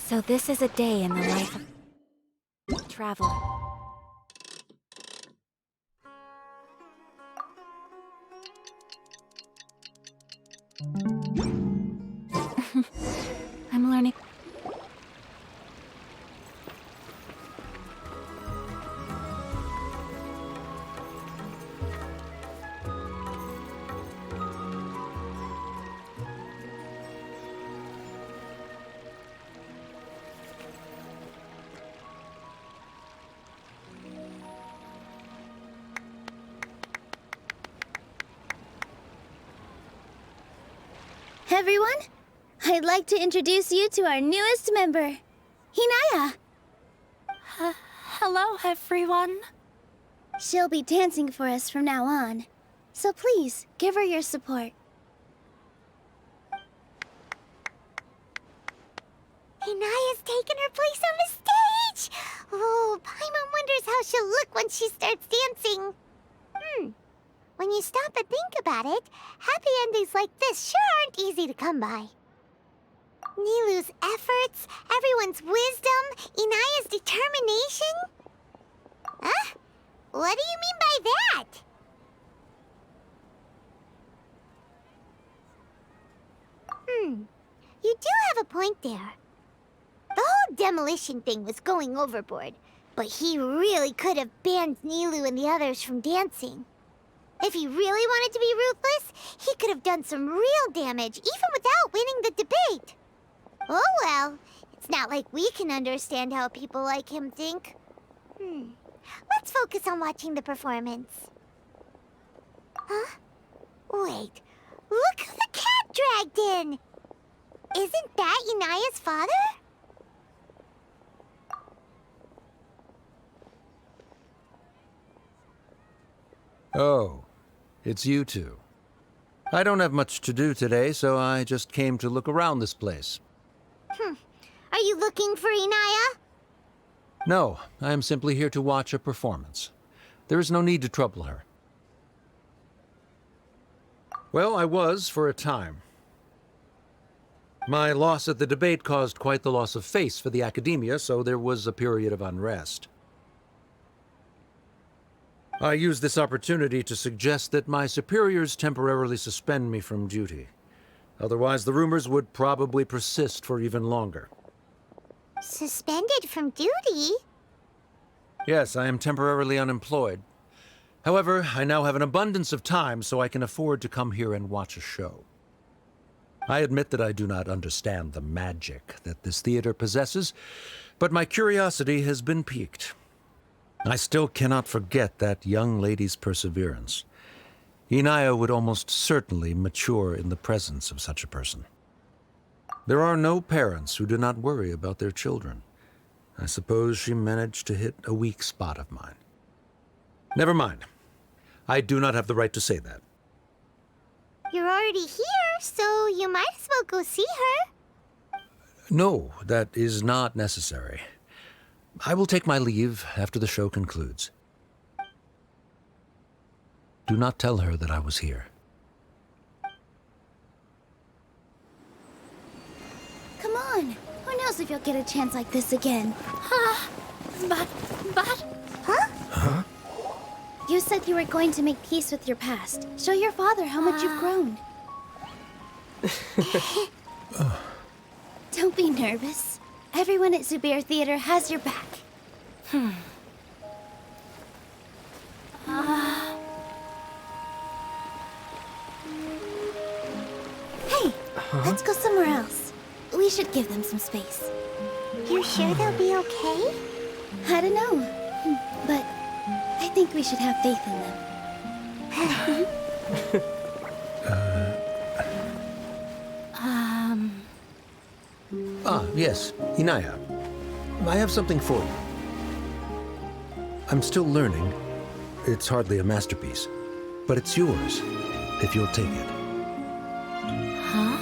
So this is a day in the life of a traveler. I'm learning. Everyone, I'd like to introduce you to our newest member, Hinaya. Hello, everyone. She'll be dancing for us from now on, so please give her your support. Hinaya's taken her place on the stage! Oh, Paimon wonders how she'll look when she starts dancing. When you stop and think about it, happy endings like this sure aren't easy to come by. Nilu's efforts, everyone's wisdom, Inaya's determination? Huh? What do you mean by that? You do have a point there. The whole demolition thing was going overboard, but he really could have banned Nilu and the others from dancing. If he really wanted to be ruthless, he could have done some real damage, even without winning the debate. Oh well, it's not like we can understand how people like him think. Let's focus on watching the performance. Huh? Wait, look who the cat dragged in! Isn't that Inaya's father? Oh, it's you two. I don't have much to do today, so I just came to look around this place. Are you looking for Inaya? No, I am simply here to watch a performance. There is no need to trouble her. Well, I was for a time. My loss at the debate caused quite the loss of face for the academia, so there was a period of unrest. I used this opportunity to suggest that my superiors temporarily suspend me from duty. Otherwise, the rumors would probably persist for even longer. Suspended from duty? Yes, I am temporarily unemployed. However, I now have an abundance of time, so I can afford to come here and watch a show. I admit that I do not understand the magic that this theater possesses, but my curiosity has been piqued. I still cannot forget that young lady's perseverance. Inaya would almost certainly mature in the presence of such a person. There are no parents who do not worry about their children. I suppose she managed to hit a weak spot of mine. Never mind. I do not have the right to say that. You're already here, so you might as well go see her. No, that is not necessary. I will take my leave after the show concludes. Do not tell her that I was here. Come on. Who knows if you'll get a chance like this again? But... Huh? You said you were going to make peace with your past. Show your father how much you've grown. Don't be nervous. Everyone at Zubair Theater has your back. Hey, let's go somewhere else. We should give them some space. You sure they'll be okay? I don't know, but I think we should have faith in them. Yes, Inaya. I have something for you. I'm still learning. It's hardly a masterpiece, but it's yours, if you'll take it. Huh?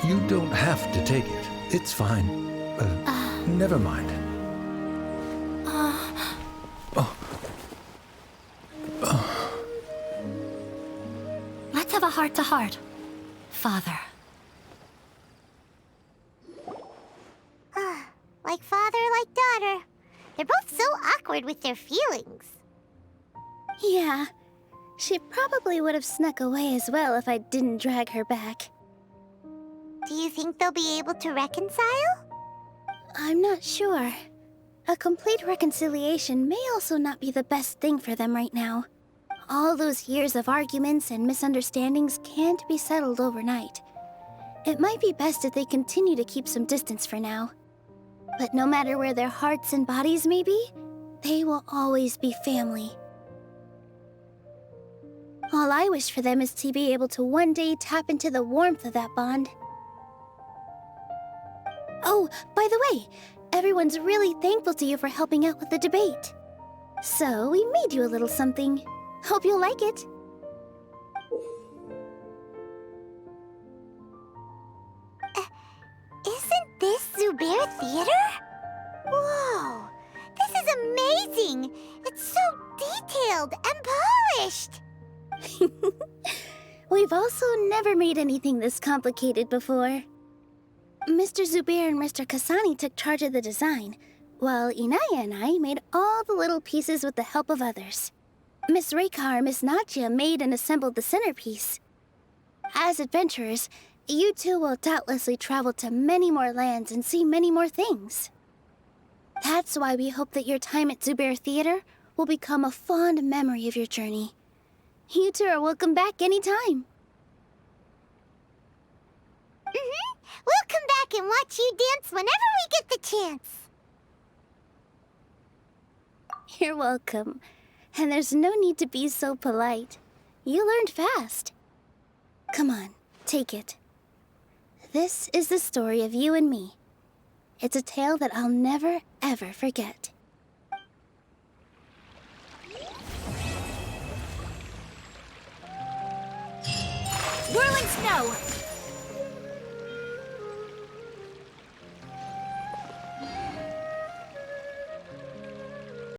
You don't have to take it. It's fine. Never mind. Let's have a heart-to-heart, Father. like father, like daughter. They're both so awkward with their feelings. Yeah, she probably would have snuck away as well if I didn't drag her back. Do you think they'll be able to reconcile? I'm not sure. A complete reconciliation may also not be the best thing for them right now. All those years of arguments and misunderstandings can't be settled overnight. It might be best if they continue to keep some distance for now. But no matter where their hearts and bodies may be, they will always be family. All I wish for them is to be able to one day tap into the warmth of that bond. Oh, by the way, everyone's really thankful to you for helping out with the debate. So we made you a little something. Hope you'll like it. Isn't this Zubair Theater? Whoa! This is amazing! It's so detailed and polished! We've also never made anything this complicated before. Mr. Zubair and Mr. Kasani took charge of the design, while Inaya and I made all the little pieces with the help of others. Miss Reika or Miss Nadja made and assembled the centerpiece. As adventurers, you two will doubtlessly travel to many more lands and see many more things. That's why we hope that your time at Zubair Theater will become a fond memory of your journey. You two are welcome back anytime. We'll come back and watch you dance whenever we get the chance. You're welcome. And there's no need to be so polite. You learned fast. Come on, take it. This is the story of you and me. It's a tale that I'll never, ever forget. Whirling snow!